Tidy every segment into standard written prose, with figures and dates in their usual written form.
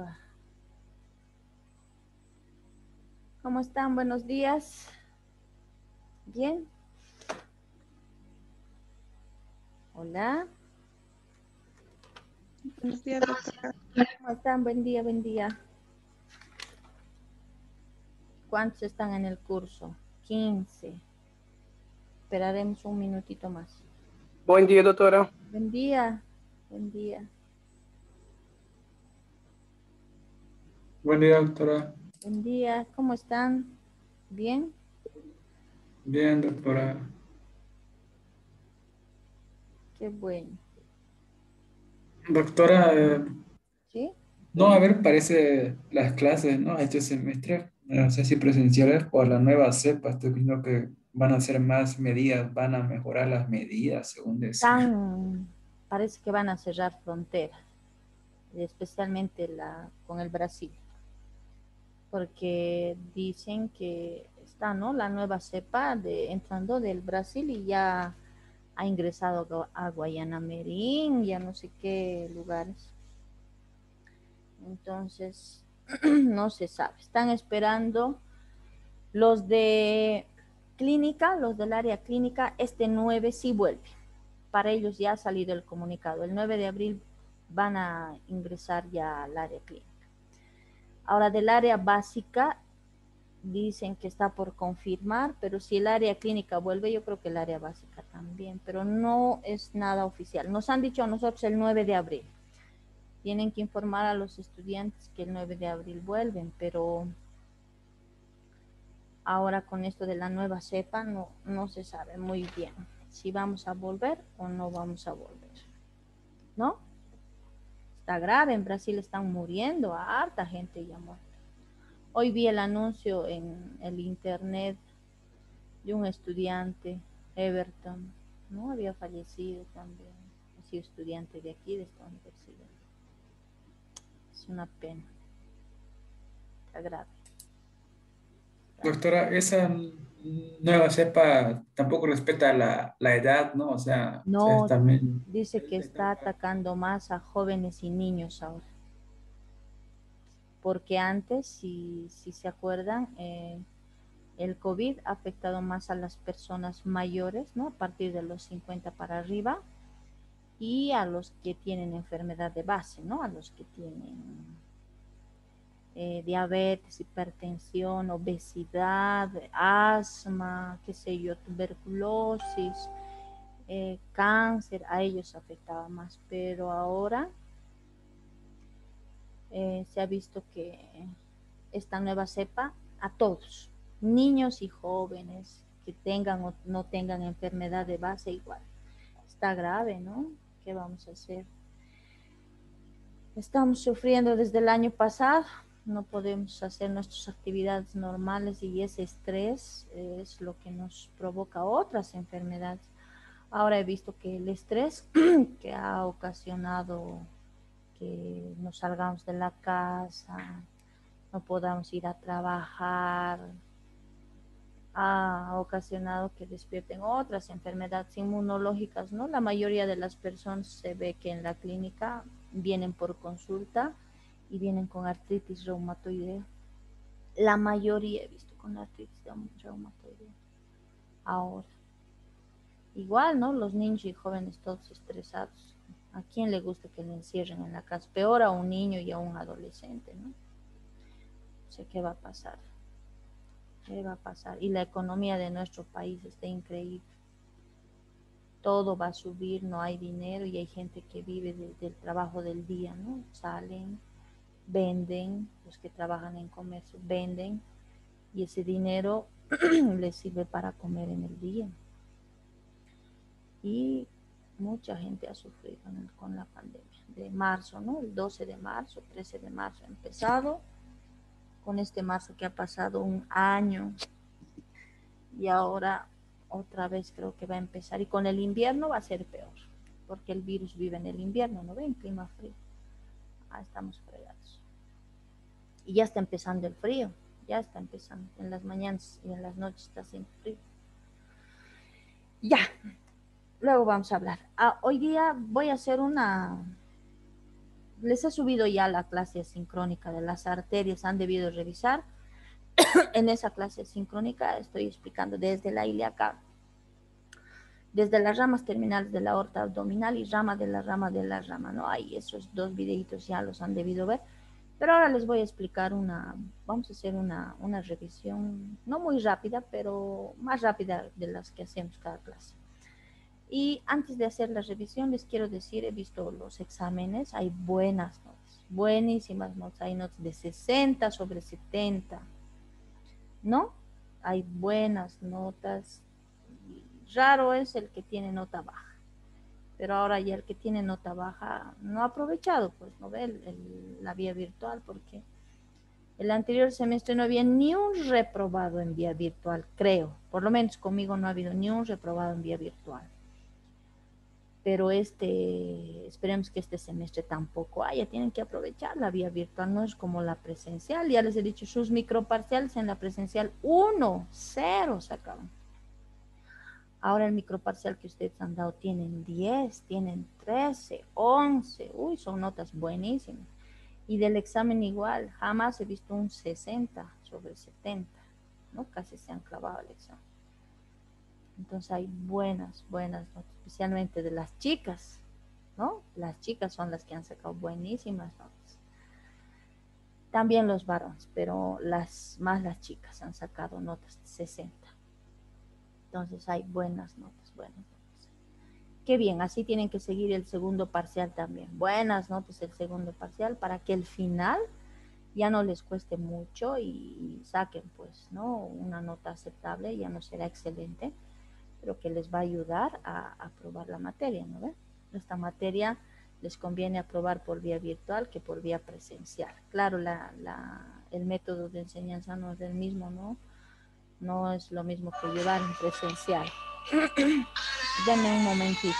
Va. ¿Cómo están? Buenos días. ¿Bien? Hola. Buenos días, doctora. ¿Cómo están? Buen día, buen día. ¿Cuántos están en el curso? 15. Esperaremos un minutito más. Buen día, doctora. Buen día, buen día. Buen día, doctora. Buen día. ¿Cómo están? ¿Bien? Bien, doctora. Qué bueno. Doctora, ¿Sí? no, a ver, parece las clases, ¿no? Este semestre, no sé si presenciales por la nueva cepa, estoy viendo que van a hacer más medidas, van a mejorar las medidas, según decía. Parece que van a cerrar fronteras, especialmente con el Brasil, porque dicen que está, ¿no? La nueva cepa entrando del Brasil y ya ha ingresado a Guayana Merín y a no sé qué lugares. Entonces, no se sabe. Están esperando los de clínica, los del área clínica, este 9 sí vuelve. Para ellos ya ha salido el comunicado. El 9 de abril van a ingresar ya al área clínica. Ahora, del área básica, dicen que está por confirmar, pero si el área clínica vuelve, yo creo que el área básica también, pero no es nada oficial. Nos han dicho a nosotros el 9 de abril. Tienen que informar a los estudiantes que el 9 de abril vuelven, pero ahora con esto de la nueva cepa no se sabe muy bien si vamos a volver o no vamos a volver, ¿no? Está grave, en Brasil están muriendo, a harta gente ya muerta. Hoy vi el anuncio en el internet de un estudiante, Everton, ¿no? Había fallecido también, ha sido estudiante de aquí, de esta universidad. Es una pena, está grave. Doctora, esa nueva cepa tampoco respeta la edad, ¿no? O sea, es No, también... dice que está atacando más a jóvenes y niños ahora, porque antes, si se acuerdan, el COVID ha afectado más a las personas mayores, ¿no? A partir de los 50 para arriba, y a los que tienen enfermedad de base, ¿no? A los que tienen diabetes, hipertensión, obesidad, asma, qué sé yo, tuberculosis, cáncer, a ellos afectaba más, pero ahora se ha visto que esta nueva cepa a todos, niños y jóvenes que tengan o no tengan enfermedad de base igual. Está grave, ¿no? ¿Qué vamos a hacer? Estamos sufriendo desde el año pasado, no podemos hacer nuestras actividades normales y ese estrés es lo que nos provoca otras enfermedades. Ahora he visto que el estrés que ha ocasionado que nos salgamos de la casa, no podamos ir a trabajar, ha ocasionado que despierten otras enfermedades inmunológicas, ¿no? La mayoría de las personas se ve que en la clínica vienen por consulta y vienen con artritis reumatoidea. La mayoría he visto con artritis reumatoidea. Ahora, igual, ¿no? Los niños y jóvenes todos estresados. ¿A quién le gusta que le encierren en la casa? Peor a un niño y a un adolescente, ¿no? No sé qué va a pasar. ¿Qué va a pasar? Y la economía de nuestro país está increíble. Todo va a subir, no hay dinero y hay gente que vive del trabajo del día, ¿no? Salen, venden, los que trabajan en comercio venden y ese dinero les sirve para comer en el día. Y mucha gente ha sufrido con la pandemia de marzo, ¿no? El 12 de marzo, 13 de marzo ha empezado, con este marzo que ha pasado un año y ahora otra vez creo que va a empezar y con el invierno va a ser peor, porque el virus vive en el invierno, ¿no ven? Clima frío. Estamos fregados. Y ya está empezando el frío, ya está empezando. En las mañanas y en las noches está haciendo frío. Ya, luego vamos a hablar. Hoy día voy a hacer les he subido ya la clase sincrónica de las arterias, han debido revisar. En esa clase sincrónica estoy explicando desde la ilíaca, desde las ramas terminales de la aorta abdominal y rama de la rama de la rama, ¿no? Ahí esos dos videitos ya los han debido ver. Pero ahora les voy a explicar vamos a hacer una revisión, no muy rápida, pero más rápida de las que hacemos cada clase. Y antes de hacer la revisión, les quiero decir, he visto los exámenes, hay buenas notas, buenísimas notas, hay notas de 60 sobre 70, ¿no? Hay buenas notas. Raro es el que tiene nota baja, pero ahora ya el que tiene nota baja no ha aprovechado, pues, no ve la vía virtual, porque el anterior semestre no había ni un reprobado en vía virtual, creo. Por lo menos conmigo no ha habido ni un reprobado en vía virtual. Pero esperemos que este semestre tampoco haya. Tienen que aprovechar la vía virtual, no es como la presencial. Ya les he dicho, sus microparciales en la presencial 1, 0 sacaban. Ahora el microparcial que ustedes han dado tienen 10, tienen 13, 11. Uy, son notas buenísimas. Y del examen igual, jamás he visto un 60 sobre 70, ¿no? Casi se han clavado el examen. Entonces hay buenas notas, especialmente de las chicas, ¿no? Las chicas son las que han sacado buenísimas notas. También los varones, pero más las chicas han sacado notas de 60. Entonces hay buenas notas, buenas notas. Qué bien, así tienen que seguir el segundo parcial también. Buenas notas el segundo parcial para que el final ya no les cueste mucho y saquen, pues, ¿no? Una nota aceptable, ya no será excelente, pero que les va a ayudar a aprobar la materia, ¿no ve? Esta materia les conviene aprobar por vía virtual que por vía presencial. Claro, el método de enseñanza no es el mismo, ¿no? No es lo mismo que llevar en presencial. Denme un momentito.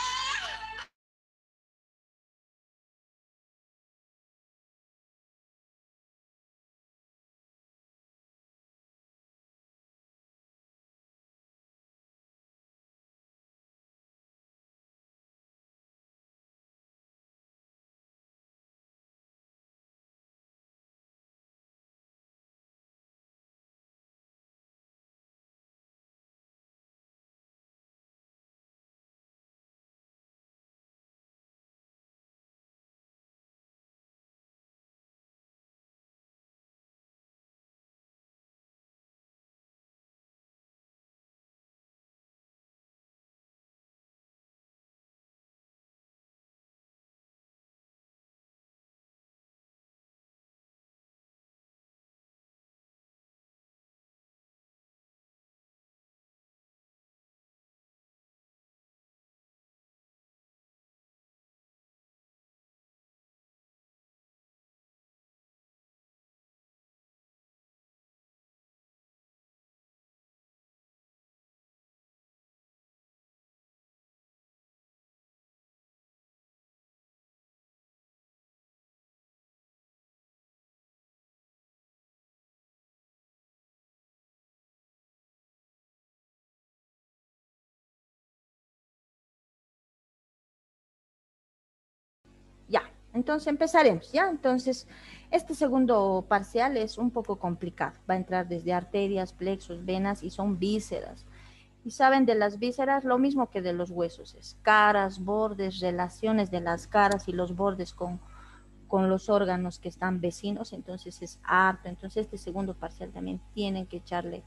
Ya, entonces empezaremos, ¿ya? Entonces, este segundo parcial es un poco complicado. Va a entrar desde arterias, plexos, venas y son vísceras. Y saben de las vísceras lo mismo que de los huesos, es caras, bordes, relaciones de las caras y los bordes con los órganos que están vecinos, entonces es harto. Entonces este segundo parcial también tienen que echarle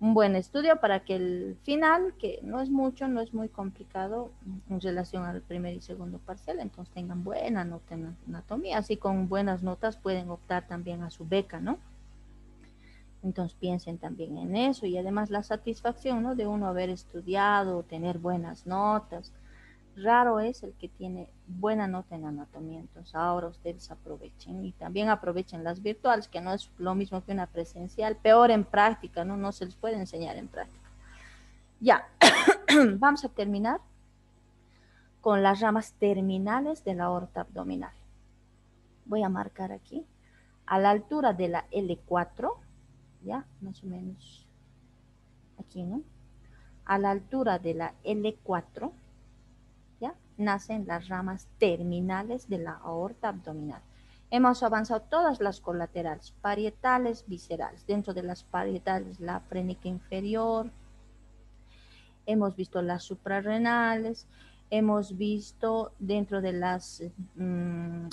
un buen estudio para que el final, que no es mucho, no es muy complicado en relación al primer y segundo parcial, entonces tengan buena nota en anatomía, así con buenas notas pueden optar también a su beca, ¿no? Entonces piensen también en eso y además la satisfacción, ¿no? De uno haber estudiado, tener buenas notas. Raro es el que tiene buena nota en anatomía, entonces ahora ustedes aprovechen y también aprovechen las virtuales, que no es lo mismo que una presencial, peor en práctica, ¿no? No se les puede enseñar en práctica. Ya, vamos a terminar con las ramas terminales de la aorta abdominal. Voy a marcar aquí, a la altura de la L4, ya, más o menos aquí, ¿no? A la altura de la L4, ¿ya? nacen las ramas terminales de la aorta abdominal. Hemos avanzado todas las colaterales, parietales, viscerales. Dentro de las parietales, la frénica inferior, hemos visto las suprarrenales, hemos visto dentro de las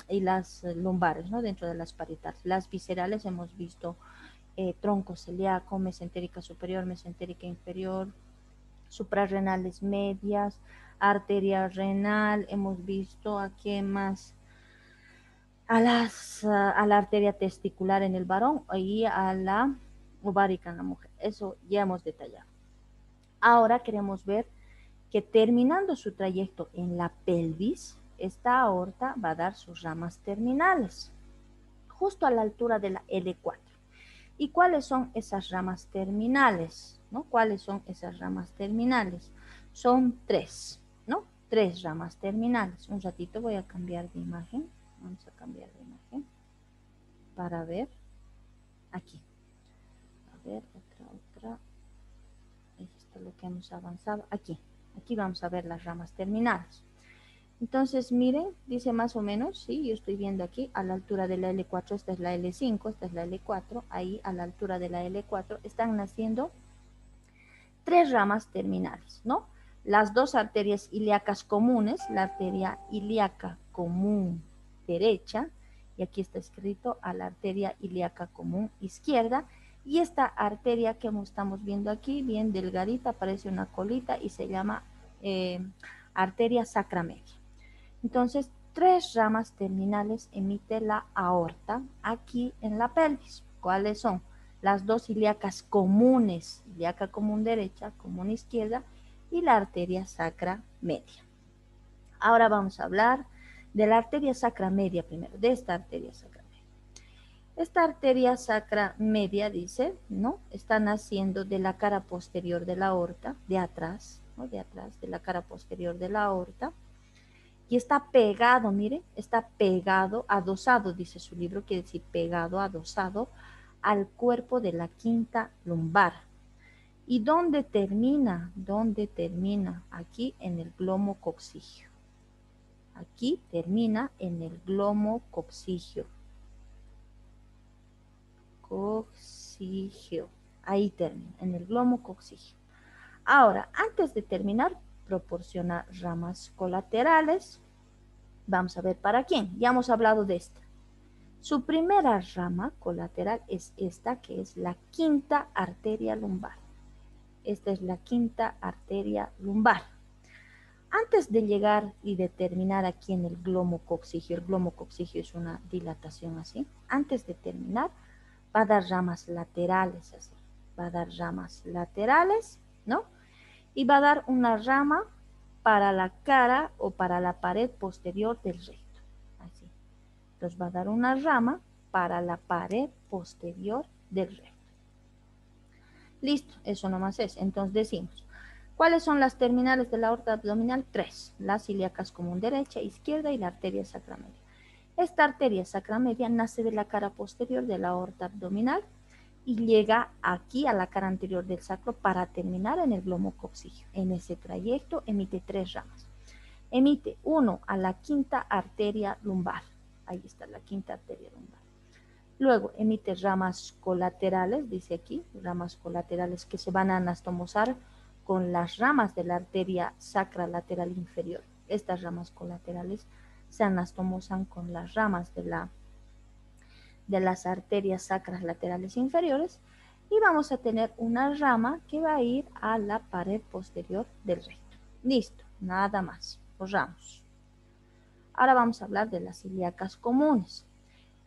y las lumbares, ¿no? Dentro de las parietales. Las viscerales hemos visto tronco celíaco, mesentérica superior, mesentérica inferior, suprarrenales medias, arteria renal, hemos visto aquí más a la arteria testicular en el varón y a la ovárica en la mujer. Eso ya hemos detallado. Ahora queremos ver que terminando su trayecto en la pelvis, esta aorta va a dar sus ramas terminales, justo a la altura de la L4. ¿Y cuáles son esas ramas terminales? ¿No? ¿Cuáles son esas ramas terminales? Son tres, ¿no? Tres ramas terminales. Un ratito voy a cambiar de imagen. Vamos a cambiar de imagen para ver aquí. A ver, otra. Esto es lo que hemos avanzado. Aquí vamos a ver las ramas terminales. Entonces, miren, dice más o menos, sí, yo estoy viendo aquí, a la altura de la L4, esta es la L5, esta es la L4, ahí a la altura de la L4 están naciendo tres ramas terminales, ¿no? Las dos arterias ilíacas comunes, la arteria ilíaca común derecha, y aquí está escrito a la arteria ilíaca común izquierda, y esta arteria que estamos viendo aquí, bien delgadita, parece una colita y se llama arteria sacra media. Entonces, tres ramas terminales emite la aorta aquí en la pelvis. ¿Cuáles son? Las dos ilíacas comunes, ilíaca común derecha, común izquierda, y la arteria sacra media. Ahora vamos a hablar de la arteria sacra media primero, de esta arteria sacra media. Esta arteria sacra media, dice, ¿no? Está naciendo de la cara posterior de la aorta, de atrás, ¿no? De atrás, de la cara posterior de la aorta. Y está pegado, mire, está pegado, adosado, dice su libro, quiere decir pegado, adosado, al cuerpo de la quinta lumbar. ¿Y dónde termina? ¿Dónde termina? Aquí en el glomo coxígeo. Aquí termina en el glomo coxígeo. Coxígeo. Ahí termina, en el glomo coxígeo. Ahora, antes de terminar, proporciona ramas colaterales. Vamos a ver para quién. Ya hemos hablado de esta. Su primera rama colateral es esta, que es la quinta arteria lumbar. Esta es la quinta arteria lumbar. Antes de llegar y de terminar aquí en el glomo coxígeo, el glomo coxígeo es una dilatación así. Antes de terminar, va a dar ramas laterales así. Va a dar ramas laterales, ¿no? Y va a dar una rama para la cara o para la pared posterior del recto. Así. Entonces va a dar una rama para la pared posterior del recto. Listo, eso nomás es. Entonces decimos, ¿cuáles son las terminales de la aorta abdominal? Tres, las ilíacas común derecha, izquierda y la arteria sacra media. Esta arteria sacra media nace de la cara posterior de la aorta abdominal y llega aquí a la cara anterior del sacro para terminar en el glomo coxígeo. En ese trayecto emite tres ramas. Emite uno a la quinta arteria lumbar. Ahí está la quinta arteria lumbar. Luego emite ramas colaterales, dice aquí, ramas colaterales que se van a anastomosar con las ramas de la arteria sacra lateral inferior. Estas ramas colaterales se anastomosan con las ramas de las arterias sacras laterales inferiores y vamos a tener una rama que va a ir a la pared posterior del recto. Listo, nada más, borramos. Ahora vamos a hablar de las ilíacas comunes.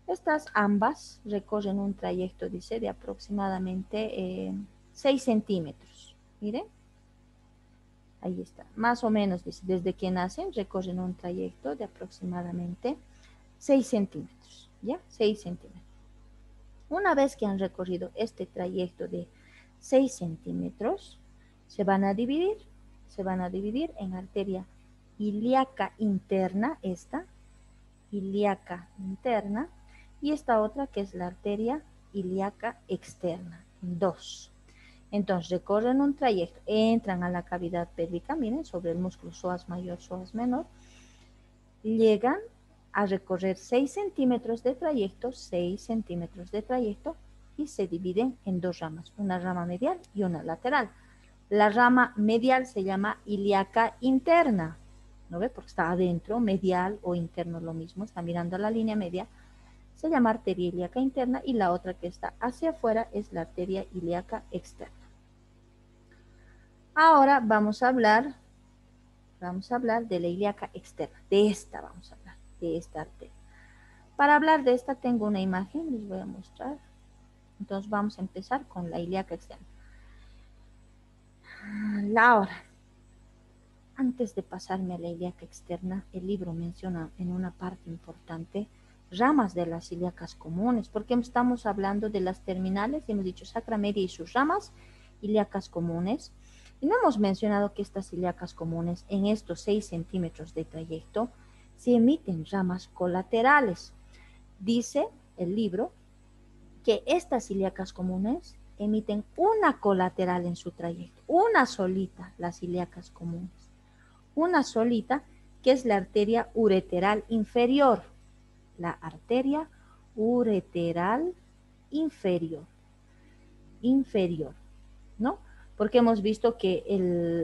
Estas ambas recorren un trayecto, dice, de aproximadamente 6 centímetros. Miren, ahí está, más o menos, dice, desde que nacen recorren un trayecto de aproximadamente 6 centímetros, ¿ya? 6 centímetros. Una vez que han recorrido este trayecto de 6 centímetros, se van a dividir en arteria ilíaca interna, esta, ilíaca interna, y esta otra que es la arteria ilíaca externa, 2. Entonces recorren un trayecto, entran a la cavidad pélvica, miren, sobre el músculo psoas mayor, psoas menor, llegan a recorrer 6 centímetros de trayecto, 6 centímetros de trayecto, y se dividen en dos ramas, una rama medial y una lateral. La rama medial se llama ilíaca interna, ¿no ve? Porque está adentro, medial o interno lo mismo, está mirando a la línea media, se llama arteria ilíaca interna, y la otra que está hacia afuera es la arteria ilíaca externa. Ahora vamos a hablar de la ilíaca externa, de esta vamos a hablar, de esta arteria. Para hablar de esta tengo una imagen, les voy a mostrar. Entonces vamos a empezar con la ilíaca externa. Ahora, antes de pasarme a la ilíaca externa, el libro menciona en una parte importante ramas de las ilíacas comunes, porque estamos hablando de las terminales, y hemos dicho sacra media y sus ramas, ilíacas comunes, y no hemos mencionado que estas ilíacas comunes, en estos 6 centímetros de trayecto, se emiten ramas colaterales. Dice el libro que estas ilíacas comunes emiten una colateral en su trayecto, una solita, las ilíacas comunes, una solita, que es la arteria ureteral inferior, la arteria ureteral inferior, ¿no? Porque hemos visto que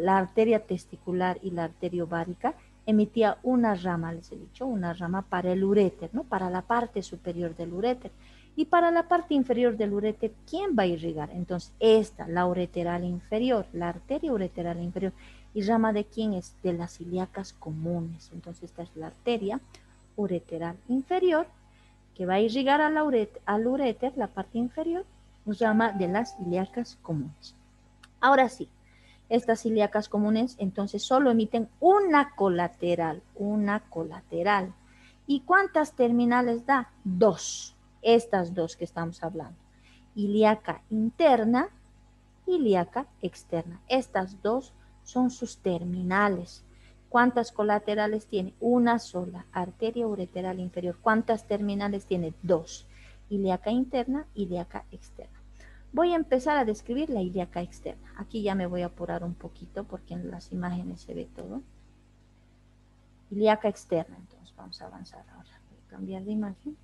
la arteria testicular y la arteria ovárica emitía una rama, les he dicho, una rama para el uréter, ¿no? Para la parte superior del uréter. Y para la parte inferior del uréter, ¿quién va a irrigar? Entonces, esta, la ureteral inferior, la arteria ureteral inferior. ¿Y rama de quién es? De las ilíacas comunes. Entonces, esta es la arteria ureteral inferior, que va a irrigar al uréter, la parte inferior, rama de las ilíacas comunes. Ahora sí, estas ilíacas comunes entonces solo emiten una colateral, una colateral. ¿Y cuántas terminales da? Dos, estas dos que estamos hablando. Ilíaca interna, ilíaca externa. Estas dos son sus terminales. ¿Cuántas colaterales tiene? Una sola, arteria ureteral inferior. ¿Cuántas terminales tiene? Dos, ilíaca interna, ilíaca externa. Voy a empezar a describir la ilíaca externa. Aquí ya me voy a apurar un poquito porque en las imágenes se ve todo. Ilíaca externa, entonces vamos a avanzar ahora. Voy a cambiar de imagen.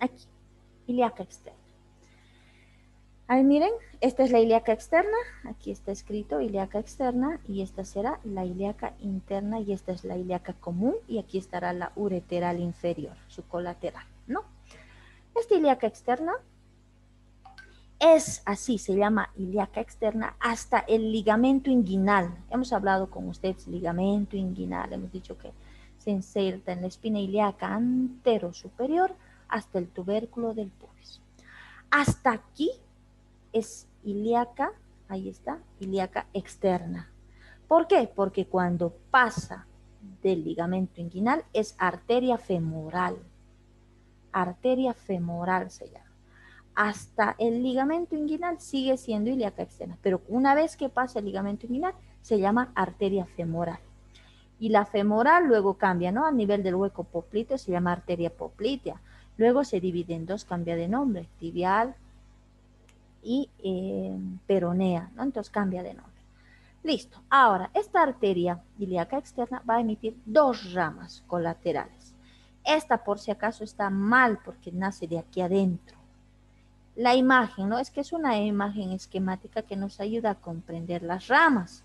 Aquí, ilíaca externa. Ahí miren, esta es la ilíaca externa, aquí está escrito ilíaca externa, y esta será la ilíaca interna, y esta es la ilíaca común, y aquí estará la ureteral inferior, su colateral, ¿no? Esta ilíaca externa es así, se llama ilíaca externa, hasta el ligamento inguinal. Hemos hablado con ustedes ligamento inguinal, hemos dicho que se inserta en la espina ilíaca antero superior hasta el tubérculo del pubis. Hasta aquí es ilíaca, ahí está, ilíaca externa. ¿Por qué? Porque cuando pasa del ligamento inguinal es arteria femoral se llama. Hasta el ligamento inguinal sigue siendo ilíaca externa, pero una vez que pasa el ligamento inguinal se llama arteria femoral. Y la femoral luego cambia, ¿no? A nivel del hueco popliteo se llama arteria poplitea. Luego se divide en dos, cambia de nombre, tibial y peronea, ¿no? Entonces cambia de nombre. Listo. Ahora, esta arteria ilíaca externa va a emitir dos ramas colaterales. Esta, por si acaso, está mal porque nace de aquí adentro. La imagen, ¿no? Es que es una imagen esquemática que nos ayuda a comprender las ramas.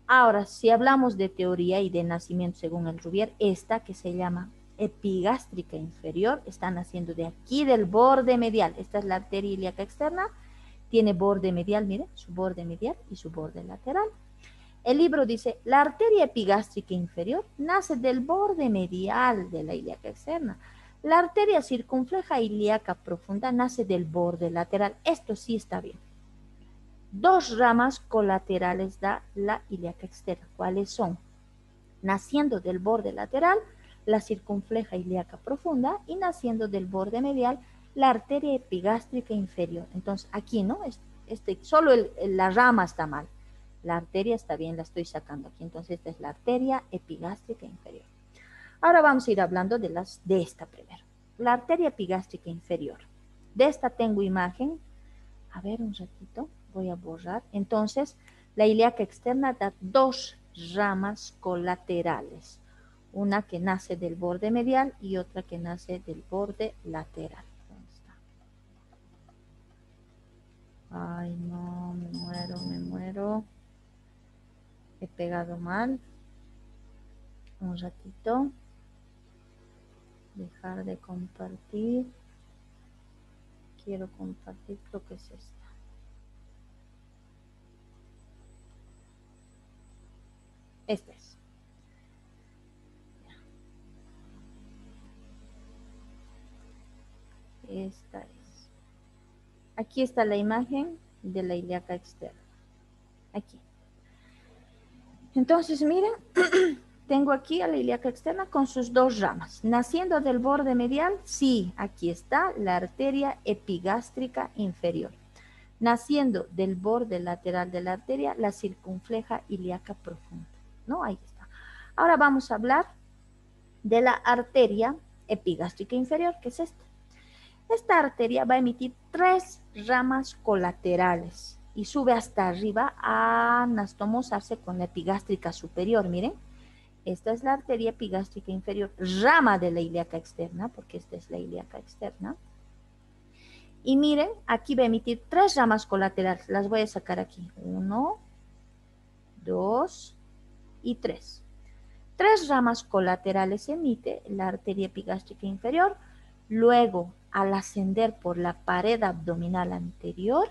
Ahora, si hablamos de teoría y de nacimiento según el Rubier, esta que se llama epigástrica inferior está naciendo de aquí del borde medial. Esta es la arteria ilíaca externa, tiene borde medial, miren, su borde medial y su borde lateral. El libro dice, la arteria epigástrica inferior nace del borde medial de la ilíaca externa. La arteria circunfleja ilíaca profunda nace del borde lateral. Esto sí está bien. Dos ramas colaterales da la ilíaca externa. ¿Cuáles son? Naciendo del borde lateral, la circunfleja ilíaca profunda, y naciendo del borde medial, la arteria epigástrica inferior. Entonces, aquí, ¿no? Solo la rama está mal. La arteria está bien, la estoy sacando aquí. Entonces, esta es la arteria epigástrica inferior. Ahora vamos a ir hablando de esta primero. La arteria epigástrica inferior. De esta tengo imagen. A ver, un ratito, voy a borrar. Entonces, la ilíaca externa da dos ramas colaterales. Una que nace del borde medial y otra que nace del borde lateral. ¿Dónde está? Ay, no, me muero, me muero. He pegado mal. Un ratito. Dejar de compartir. Quiero compartir, creo que es esta. Esta es. Esta es. Aquí está la imagen de la ilíaca externa. Aquí. Entonces, miren, tengo aquí a la ilíaca externa con sus dos ramas. Naciendo del borde medial, sí, aquí está la arteria epigástrica inferior. Naciendo del borde lateral de la arteria, la circunfleja ilíaca profunda. ¿No? Ahí está. Ahora vamos a hablar de la arteria epigástrica inferior, que es esta. Esta arteria va a emitir tres ramas colaterales y sube hasta arriba a anastomosarse con la epigástrica superior. Miren, esta es la arteria epigástrica inferior, rama de la ilíaca externa, porque esta es la ilíaca externa. Y miren, aquí va a emitir tres ramas colaterales. Las voy a sacar aquí. 1, 2 y 3. Tres ramas colaterales emite la arteria epigástrica inferior. Luego, al ascender por la pared abdominal anterior,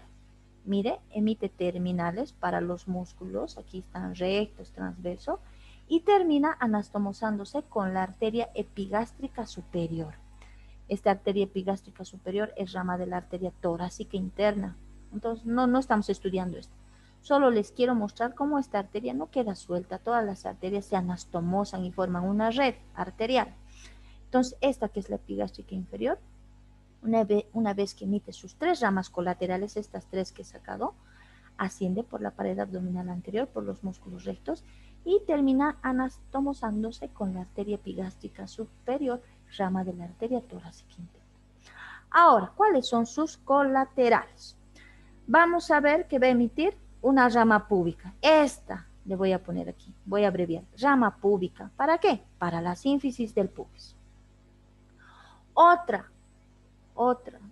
mire, emite terminales para los músculos. Aquí están rectos, transverso. Y termina anastomosándose con la arteria epigástrica superior. Esta arteria epigástrica superior es rama de la arteria torácica interna. Entonces, no estamos estudiando esto. Solo les quiero mostrar cómo esta arteria no queda suelta. Todas las arterias se anastomosan y forman una red arterial. Entonces, esta que es la epigástrica inferior, una vez que emite sus tres ramas colaterales, estas tres que he sacado, asciende por la pared abdominal anterior, por los músculos rectos, y termina anastomosándose con la arteria epigástrica superior, rama de la arteria torácica interna. Ahora, ¿cuáles son sus colaterales? Vamos a ver que va a emitir una rama púbica. Esta le voy a poner aquí, voy a abreviar, rama púbica. ¿Para qué? Para la sínfisis del pubis. Otra,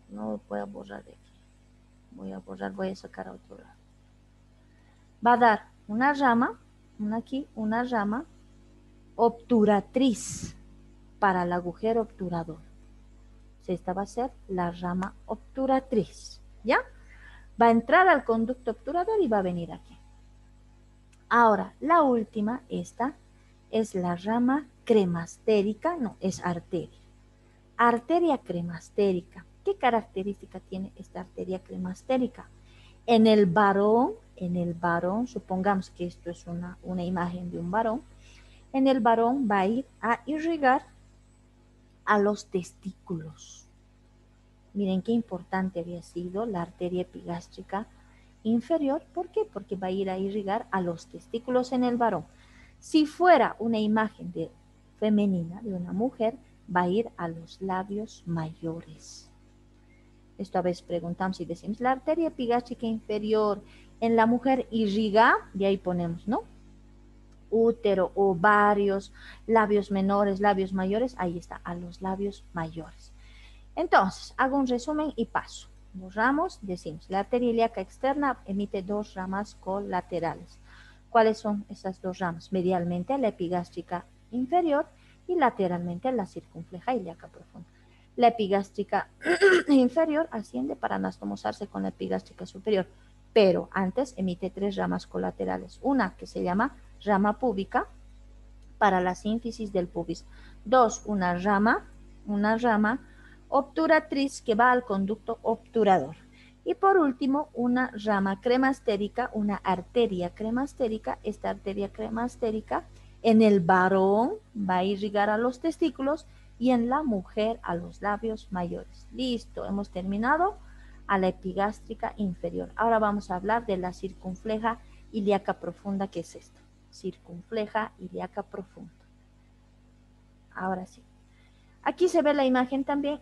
no voy a borrar de aquí. Voy a borrar, voy a sacar a otro lado. Va a dar una rama, una rama obturatriz para el agujero obturador. Esta va a ser la rama obturatriz, ¿ya? Va a entrar al conducto obturador y va a venir aquí. Ahora, la última, esta, es la rama cremastérica, no, es arteria. Arteria cremastérica. ¿Qué característica tiene esta arteria cremastérica? En el varón, supongamos que esto es una imagen de un varón, en el varón va a ir a irrigar a los testículos. Miren qué importante había sido la arteria epigástrica inferior. ¿Por qué? Porque va a ir a irrigar a los testículos en el varón. Si fuera una imagen femenina, de una mujer, va a ir a los labios mayores. Esto a veces preguntamos y decimos, la arteria epigástrica inferior en la mujer irriga, y ahí ponemos, ¿no? Útero, ovarios, labios menores, labios mayores, ahí está, a los labios mayores. Entonces, hago un resumen y paso. Borramos, decimos, la arteria ilíaca externa emite dos ramas colaterales. ¿Cuáles son esas dos ramas? Medialmente la epigástrica inferior y lateralmente la circunfleja ilíaca profunda. La epigástrica inferior asciende para anastomosarse con la epigástrica superior, pero antes emite tres ramas colaterales. Una que se llama rama púbica para la sínfisis del pubis. Dos, una rama obturatriz que va al conducto obturador. Y por último, una rama cremastérica, una arteria cremastérica. Esta arteria cremastérica en el varón va a irrigar a los testículos y en la mujer a los labios mayores. Listo, hemos terminado a la epigástrica inferior. Ahora vamos a hablar de la circunfleja ilíaca profunda, que es esta. Circunfleja ilíaca profunda. Ahora sí. Aquí se ve la imagen también,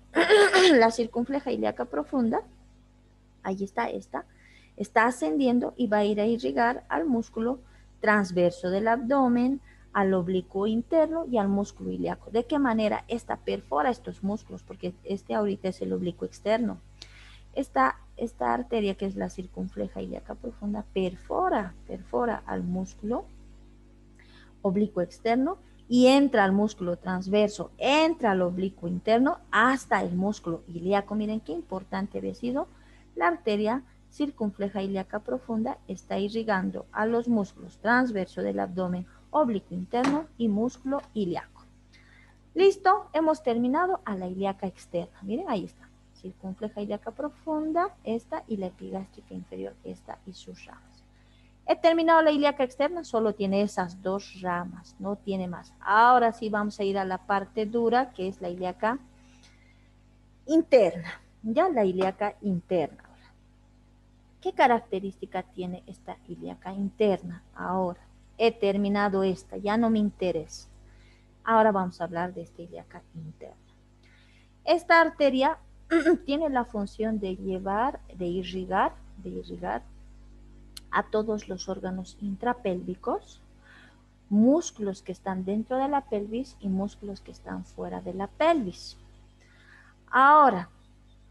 la circunfleja ilíaca profunda. ahí está esta, está ascendiendo y va a ir a irrigar al músculo transverso del abdomen, al oblicuo interno y al músculo ilíaco. ¿De qué manera esta perfora estos músculos? Porque este ahorita es el oblicuo externo. Esta arteria, que es la circunfleja ilíaca profunda, perfora al músculo oblicuo externo y entra al músculo transverso, entra al oblicuo interno hasta el músculo ilíaco. Miren qué importante había sido. La arteria circunfleja ilíaca profunda está irrigando a los músculos transverso del abdomen, oblicuo interno y músculo ilíaco. Listo, hemos terminado a la ilíaca externa. Miren, ahí está. Circunfleja ilíaca profunda, esta, y la epigástrica inferior, esta y sus ramas. He terminado la ilíaca externa, solo tiene esas dos ramas, no tiene más. Ahora sí vamos a ir a la parte dura, que es la ilíaca interna. Ya la ilíaca interna. ¿Qué característica tiene esta ilíaca interna? Ahora, he terminado esta, ya no me interesa. Ahora vamos a hablar de esta ilíaca interna. Esta arteria tiene la función de irrigar a todos los órganos intrapélvicos, músculos que están dentro de la pelvis y músculos que están fuera de la pelvis. Ahora,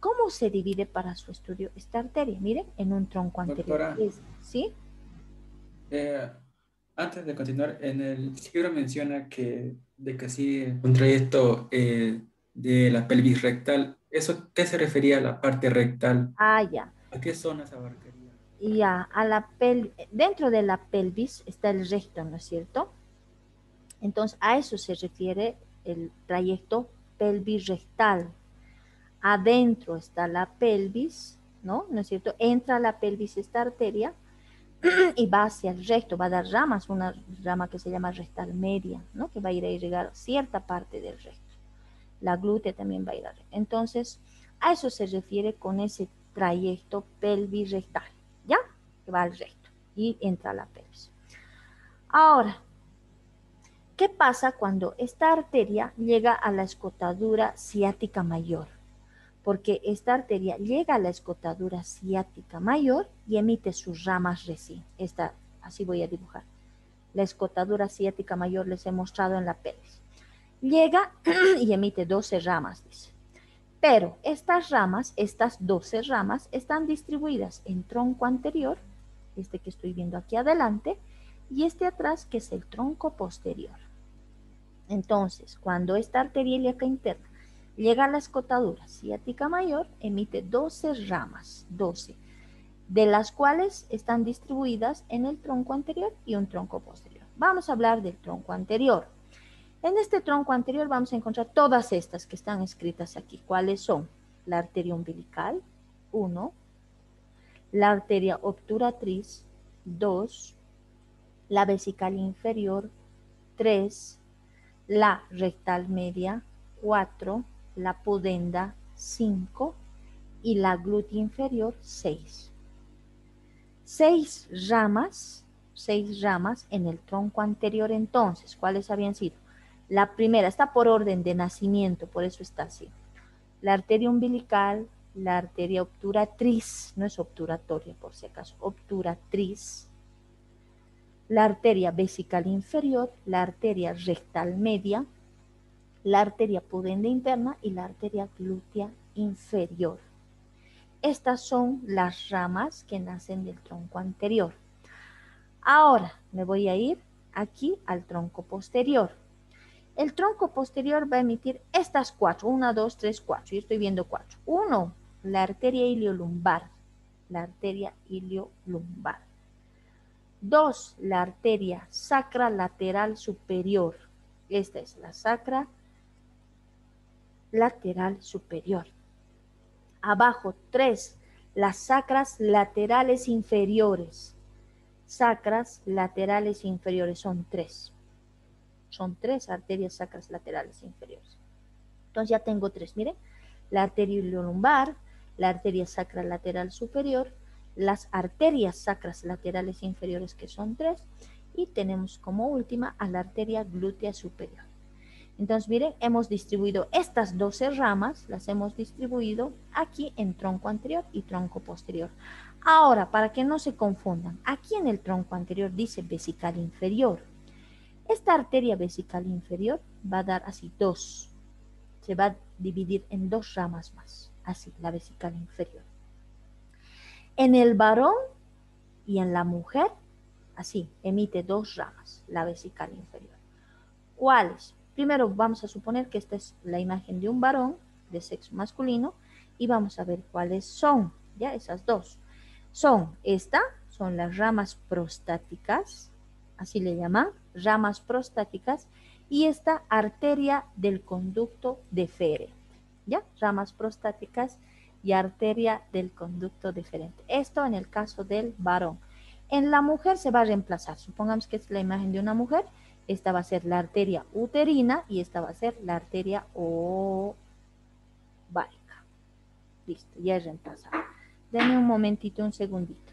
¿cómo se divide para su estudio esta arteria? Miren, en un tronco anterior. Doctora, ¿Sí? antes de continuar, en el libro menciona de que sí, un trayecto de la pelvis rectal. ¿Eso qué se refería a la parte rectal? Ah, ya. ¿A qué zonas abarcaría? Ya, dentro de la pelvis está el recto, ¿no es cierto? Entonces, a eso se refiere el trayecto pelvis-rectal. Adentro está la pelvis, ¿no? ¿No es cierto? Entra a la pelvis esta arteria y va hacia el recto, va a dar ramas, una rama que se llama rectal media, ¿no? Que va a ir a irrigar cierta parte del recto. La glútea también va a ir a recto. Entonces, a eso se refiere con ese trayecto pelvis-rectal, ¿ya? Que va al recto y entra a la pelvis. Ahora, ¿qué pasa cuando esta arteria llega a la escotadura ciática mayor? Porque esta arteria llega a la escotadura ciática mayor y emite sus ramas recién. Así voy a dibujar. La escotadura ciática mayor les he mostrado en la pelvis. Llega y emite 12 ramas, dice. Pero estas ramas, estas 12 ramas, están distribuidas en tronco anterior, este que estoy viendo aquí adelante, y este atrás, que es el tronco posterior. Entonces, cuando esta arteria ilíaca interna llega a la escotadura ciática mayor, emite 12 ramas, 12, de las cuales están distribuidas en el tronco anterior y un tronco posterior. Vamos a hablar del tronco anterior. En este tronco anterior vamos a encontrar todas estas que están escritas aquí. ¿Cuáles son? La arteria umbilical, 1, la arteria obturatriz, 2, la vesical inferior, 3, la rectal media, 4, la pudenda, 5 y la glútea inferior, 6. 6 ramas en el tronco anterior. Entonces, ¿cuáles habían sido? La primera está por orden de nacimiento, por eso está así. La arteria umbilical, la arteria obturatriz, no es obturatoria por si acaso, obturatriz, la arteria vesical inferior, la arteria rectal media, la arteria pudenda interna y la arteria glútea inferior. Estas son las ramas que nacen del tronco anterior. Ahora me voy a ir aquí al tronco posterior. El tronco posterior va a emitir estas 4, 1, 2, 3, 4. Yo estoy viendo 4. 1, la arteria iliolumbar. La arteria iliolumbar. 2, la arteria sacra lateral superior. Esta es la sacra lateral superior. Abajo, 3, las sacras laterales inferiores. Sacras laterales inferiores son 3. Son 3 arterias sacras laterales inferiores. Entonces ya tengo 3, miren. La arteria iliolumbar, la arteria sacra lateral superior, las arterias sacras laterales inferiores, que son 3, y tenemos como última a la arteria glútea superior. Entonces, miren, hemos distribuido estas 12 ramas, las hemos distribuido aquí en tronco anterior y tronco posterior. Ahora, para que no se confundan, aquí en el tronco anterior dice vesical inferior. Esta arteria vesical inferior va a dar así dos. Se va a dividir en dos ramas más, así, la vesical inferior. En el varón y en la mujer, así, emite dos ramas, la vesical inferior. ¿Cuáles? Primero vamos a suponer que esta es la imagen de un varón de sexo masculino y vamos a ver cuáles son, ya esas dos. Son las ramas prostáticas, así le llaman, ramas prostáticas, y esta arteria del conducto deferente, ¿ya? Ramas prostáticas y arteria del conducto deferente. Esto en el caso del varón. En la mujer se va a reemplazar. Supongamos que es la imagen de una mujer. Esta va a ser la arteria uterina y esta va a ser la arteria ovárica. Listo, ya es reemplazado. Denme un momentito, un segundito.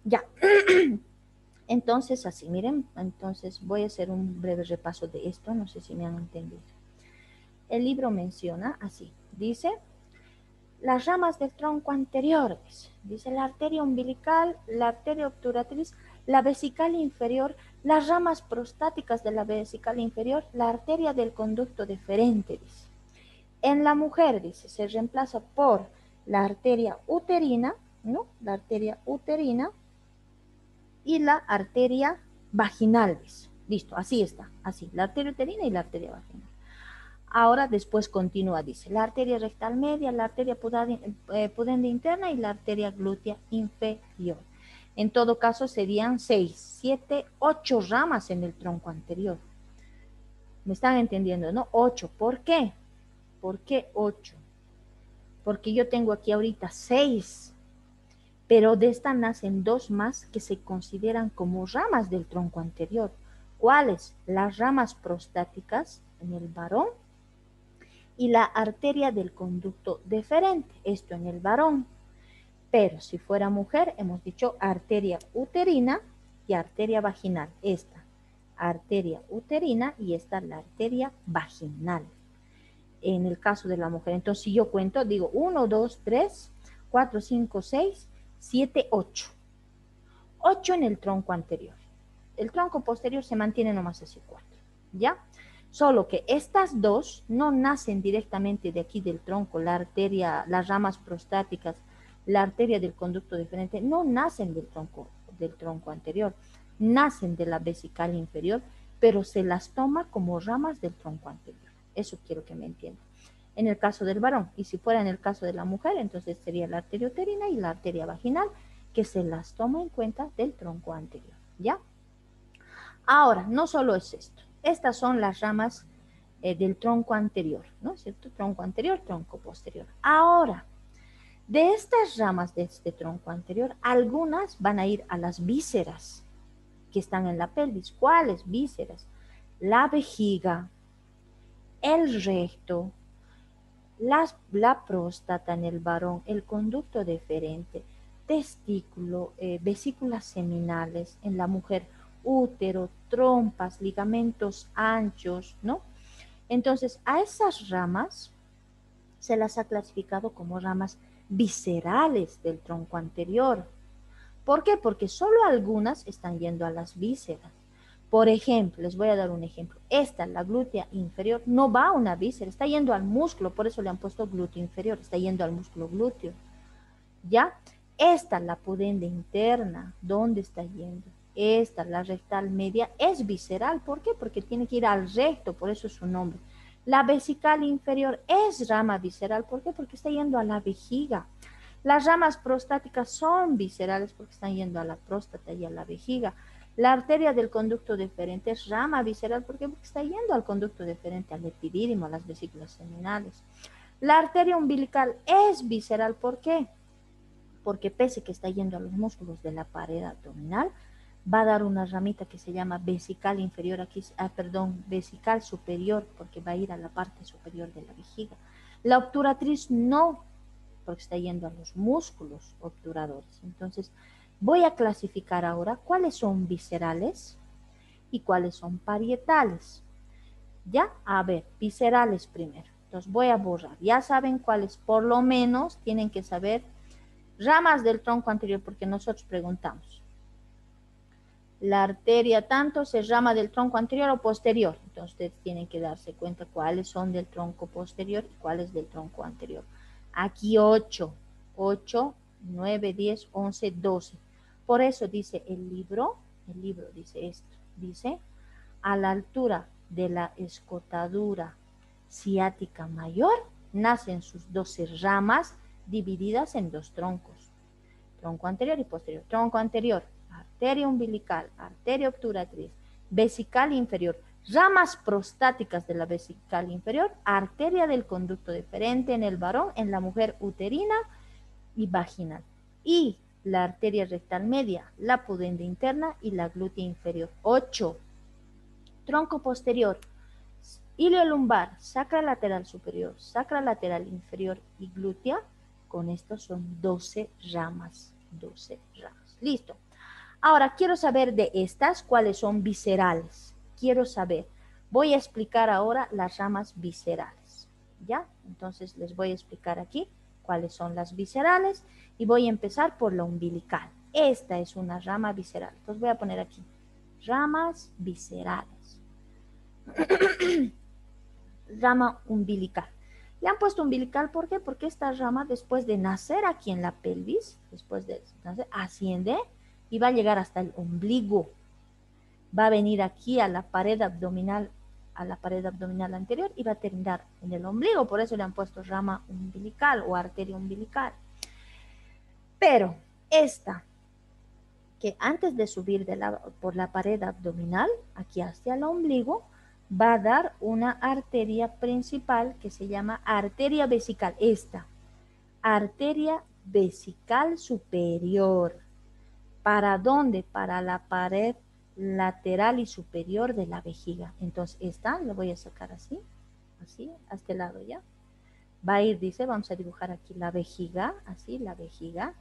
Ya. Entonces, así, miren, entonces voy a hacer un breve repaso de esto, no sé si me han entendido. El libro menciona así, dice, las ramas del tronco anteriores, dice la arteria umbilical, la arteria obturatriz, la vesical inferior, las ramas prostáticas de la vesical inferior, la arteria del conducto deferente, dice. En la mujer, dice, se reemplaza por la arteria uterina, ¿no? La arteria uterina y la arteria vaginal, dice. Listo, así está, así, la arteria uterina y la arteria vaginal. Ahora después continúa, dice, la arteria rectal media, la arteria pudenda interna y la arteria glútea inferior. En todo caso serían 6, 7, 8 ramas en el tronco anterior. ¿Me están entendiendo, no? 8, ¿por qué? ¿Por qué 8? Porque yo tengo aquí ahorita 6, pero de esta nacen 2 más que se consideran como ramas del tronco anterior. ¿Cuáles? Las ramas prostáticas en el varón y la arteria del conducto deferente, esto en el varón. Pero si fuera mujer, hemos dicho arteria uterina y arteria vaginal. Esta, arteria uterina y esta la arteria vaginal. En el caso de la mujer, entonces si yo cuento, digo 1, 2, 3, 4, 5, 6, 7, 8. 8 en el tronco anterior. el tronco posterior se mantiene nomás así corto, ¿ya? Solo que estas dos no nacen directamente de aquí del tronco, la arteria, las ramas prostáticas, la arteria del conducto deferente, no nacen del tronco anterior, nacen de la vesical inferior, pero se las toma como ramas del tronco anterior. Eso quiero que me entiendan. En el caso del varón, y si fuera en el caso de la mujer, entonces sería la arteria uterina y la arteria vaginal, que se las toma en cuenta del tronco anterior, ¿ya? Ahora, no solo es esto, estas son las ramas del tronco anterior, ¿no es cierto? Tronco anterior, tronco posterior. Ahora, de estas ramas de este tronco anterior, algunas van a ir a las vísceras que están en la pelvis. ¿Cuáles vísceras? La vejiga, el recto, la próstata en el varón, el conducto deferente, testículo, vesículas seminales en la mujer, útero, trompas, ligamentos anchos, ¿no? Entonces, a esas ramas se las ha clasificado como ramas viscerales del tronco anterior. ¿Por qué? Porque solo algunas están yendo a las vísceras. Por ejemplo, les voy a dar un ejemplo. Esta, la glútea inferior, no va a una víscera, está yendo al músculo, por eso le han puesto glúteo inferior, está yendo al músculo glúteo. ¿Ya? Esta, la pudenda interna, ¿dónde está yendo? Esta, la rectal media, es visceral. ¿Por qué? Porque tiene que ir al recto, por eso es su nombre. La vesical inferior es rama visceral. ¿Por qué? Porque está yendo a la vejiga. Las ramas prostáticas son viscerales porque están yendo a la próstata y a la vejiga. La arteria del conducto deferente es rama visceral porque está yendo al conducto deferente, al epidídimo, a las vesículas seminales. La arteria umbilical es visceral. ¿Por qué? Porque pese que está yendo a los músculos de la pared abdominal, va a dar una ramita que se llama vesical inferior, aquí, vesical superior, porque va a ir a la parte superior de la vejiga. La obturatriz no, porque está yendo a los músculos obturadores. Entonces, voy a clasificar ahora cuáles son viscerales y cuáles son parietales. ¿Ya? A ver, viscerales primero. Entonces, voy a borrar. Ya saben cuáles, por lo menos, tienen que saber ramas del tronco anterior, porque nosotros preguntamos. La arteria tanto se rama del tronco anterior o posterior. Entonces, ustedes tienen que darse cuenta cuáles son del tronco posterior y cuáles del tronco anterior. Aquí 8, 9, 10, 11, 12. Por eso dice el libro dice esto, dice, a la altura de la escotadura ciática mayor, nacen sus 12 ramas divididas en dos troncos, tronco anterior y posterior. Tronco anterior, arteria umbilical, arteria obturatriz, vesical inferior, ramas prostáticas de la vesical inferior, arteria del conducto deferente en el varón, en la mujer uterina y vaginal. Y la arteria rectal media, la pudenda interna y la glútea inferior. 8. Tronco posterior, ilio lumbar, sacra lateral superior, sacra lateral inferior y glútea. Con esto son 12 ramas. 12 ramas. Listo. Ahora, quiero saber de estas cuáles son viscerales. Quiero saber. Voy a explicar ahora las ramas viscerales. ¿Ya? Entonces, les voy a explicar aquí cuáles son las viscerales y voy a empezar por la umbilical. Esta es una rama visceral. Entonces, voy a poner aquí ramas viscerales. Rama umbilical. Le han puesto umbilical, ¿por qué? Porque esta rama, después de nacer aquí en la pelvis, después de nacer, asciende y va a llegar hasta el ombligo. Va a venir aquí a la pared abdominal anterior y va a terminar en el ombligo. Por eso le han puesto rama umbilical o arteria umbilical. Pero esta, que antes de subir por la pared abdominal, aquí hacia el ombligo, va a dar una arteria principal que se llama arteria vesical. Esta, arteria vesical superior. ¿Para dónde? Para la pared lateral y superior de la vejiga. Entonces esta la voy a sacar así, a este lado ya. Va a ir, dice, vamos a dibujar aquí la vejiga, así, la vejiga.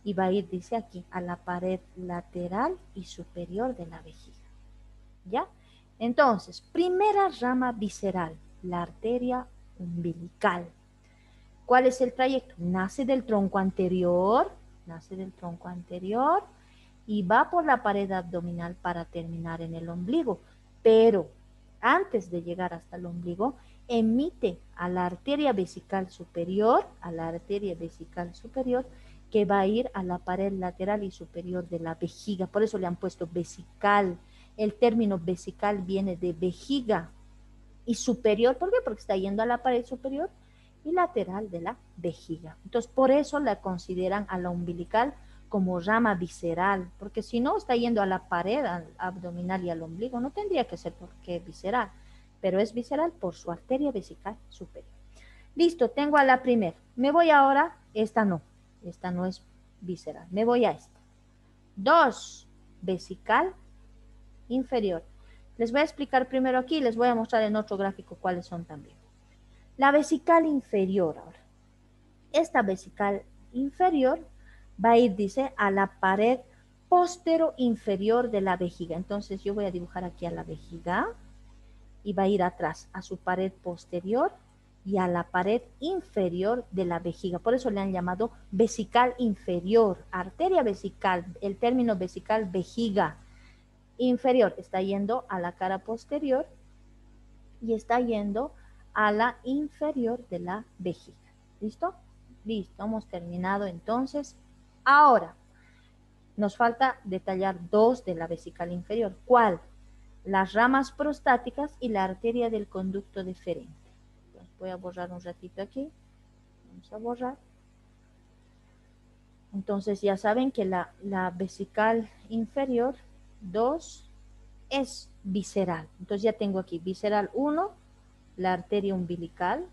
Y va a ir, dice aquí, a la pared lateral y superior de la vejiga. ¿Ya? Entonces, primera rama visceral, la arteria umbilical. ¿Cuál es el trayecto? Nace del tronco anterior y va por la pared abdominal para terminar en el ombligo. Pero antes de llegar hasta el ombligo, emite a la arteria vesical superior, que va a ir a la pared lateral y superior de la vejiga. Por eso le han puesto vesical. El término vesical viene de vejiga. Y superior, ¿por qué? Porque está yendo a la pared superior y lateral de la vejiga. Entonces, por eso la consideran a la umbilical como rama visceral, porque si no está yendo a la pared abdominal y al ombligo, no tendría que ser porque visceral, pero es visceral por su arteria vesical superior. Listo, tengo a la primera. Me voy ahora, esta no es visceral, me voy a esta. 2, vesical inferior. Les voy a explicar primero aquí, les voy a mostrar en otro gráfico cuáles son también. La vesical inferior ahora. Esta vesical inferior va a ir, dice, a la pared postero-inferior de la vejiga. Entonces yo voy a dibujar aquí a la vejiga y va a ir atrás a su pared posterior y a la pared inferior de la vejiga. Por eso le han llamado vesical inferior, arteria vesical, el término vesical vejiga. Inferior está yendo a la cara posterior y está yendo a la inferior de la vejiga. ¿Listo? Listo, hemos terminado entonces. Ahora, nos falta detallar 2 de la vesical inferior. ¿Cuál? Las ramas prostáticas y la arteria del conducto deferente. Entonces, voy a borrar un ratito aquí. Vamos a borrar. Entonces ya saben que la vesical inferior 2 es visceral. Entonces ya tengo aquí visceral 1, la arteria umbilical.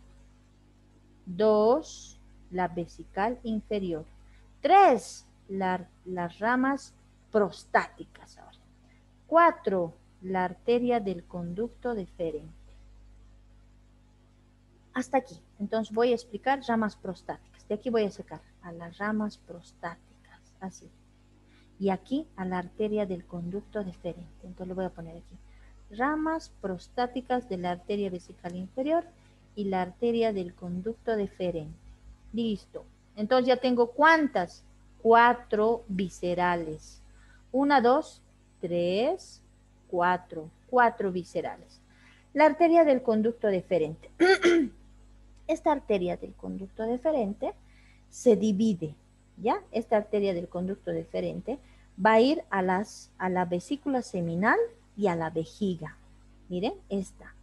2, la vesical inferior. 3, las ramas prostáticas. Ahora. 4, la arteria del conducto deferente. Hasta aquí. Entonces voy a explicar ramas prostáticas. De aquí voy a sacar a las ramas prostáticas. Así. Y aquí a la arteria del conducto deferente. Entonces le voy a poner aquí. Ramas prostáticas de la arteria vesical inferior y la arteria del conducto deferente. Listo. Entonces ya tengo ¿cuántas? 4 viscerales. 1, 2, 3, 4. 4 viscerales. La arteria del conducto deferente. Esta arteria del conducto deferente se divide, ¿ya? Esta arteria del conducto deferente va a ir a la vesícula seminal y a la vejiga. Miren, esta.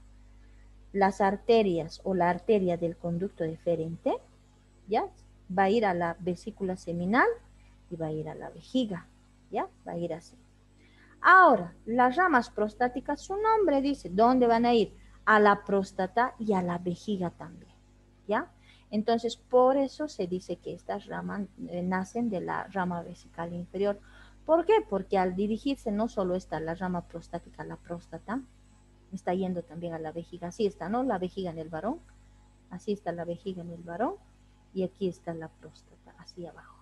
Las arterias o la arteria del conducto deferente, ¿ya? Va a ir a la vesícula seminal y va a ir a la vejiga, ¿ya? Va a ir así. Ahora, las ramas prostáticas, su nombre dice, ¿dónde van a ir? A la próstata y a la vejiga también, ¿ya? Entonces, por eso se dice que estas ramas nacen de la rama vesical inferior. ¿Por qué? Porque al dirigirse no solo está la rama prostática, la próstata, está yendo también a la vejiga. Así está, ¿no? La vejiga en el varón. Así está la vejiga en el varón. Y aquí está la próstata, así abajo.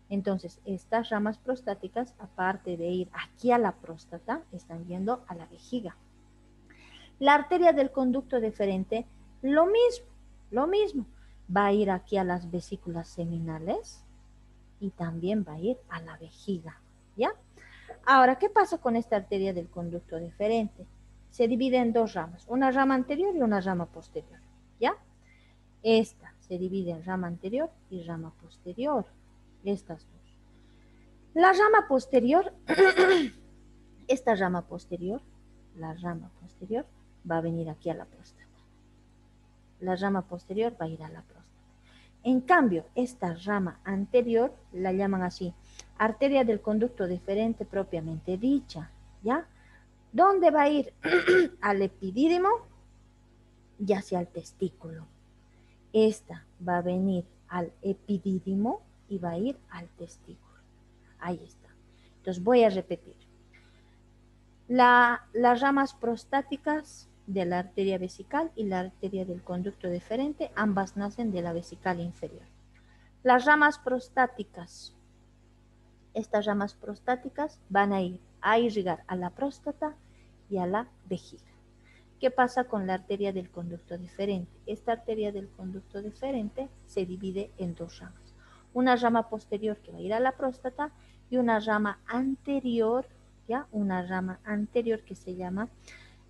Entonces, estas ramas prostáticas, aparte de ir aquí a la próstata, están yendo a la vejiga. La arteria del conducto deferente, lo mismo. Va a ir aquí a las vesículas seminales y también va a ir a la vejiga, ¿ya? Ahora, ¿qué pasa con esta arteria del conducto deferente? Se divide en 2 ramas, una rama anterior y una rama posterior, ¿ya? Esta se divide en rama anterior y rama posterior, estas 2. La rama posterior, esta rama posterior, la rama posterior va a venir aquí a la próstata. La rama posterior va a ir a la próstata. En cambio, esta rama anterior la llaman así, arteria del conducto deferente propiamente dicha, ¿ya? ¿Dónde va a ir? Al epidídimo y hacia el testículo. Esta va a venir al epidídimo y va a ir al testículo. Ahí está. Entonces voy a repetir. Las ramas prostáticas de la arteria vesical y la arteria del conducto deferente, ambas nacen de la vesical inferior. Las ramas prostáticas, estas ramas prostáticas van a irrigar a la próstata y a la vejiga. ¿Qué pasa con la arteria del conducto deferente? Esta arteria del conducto deferente se divide en 2 ramas. Una rama posterior que va a ir a la próstata y una rama anterior, ¿ya? Una rama anterior que se llama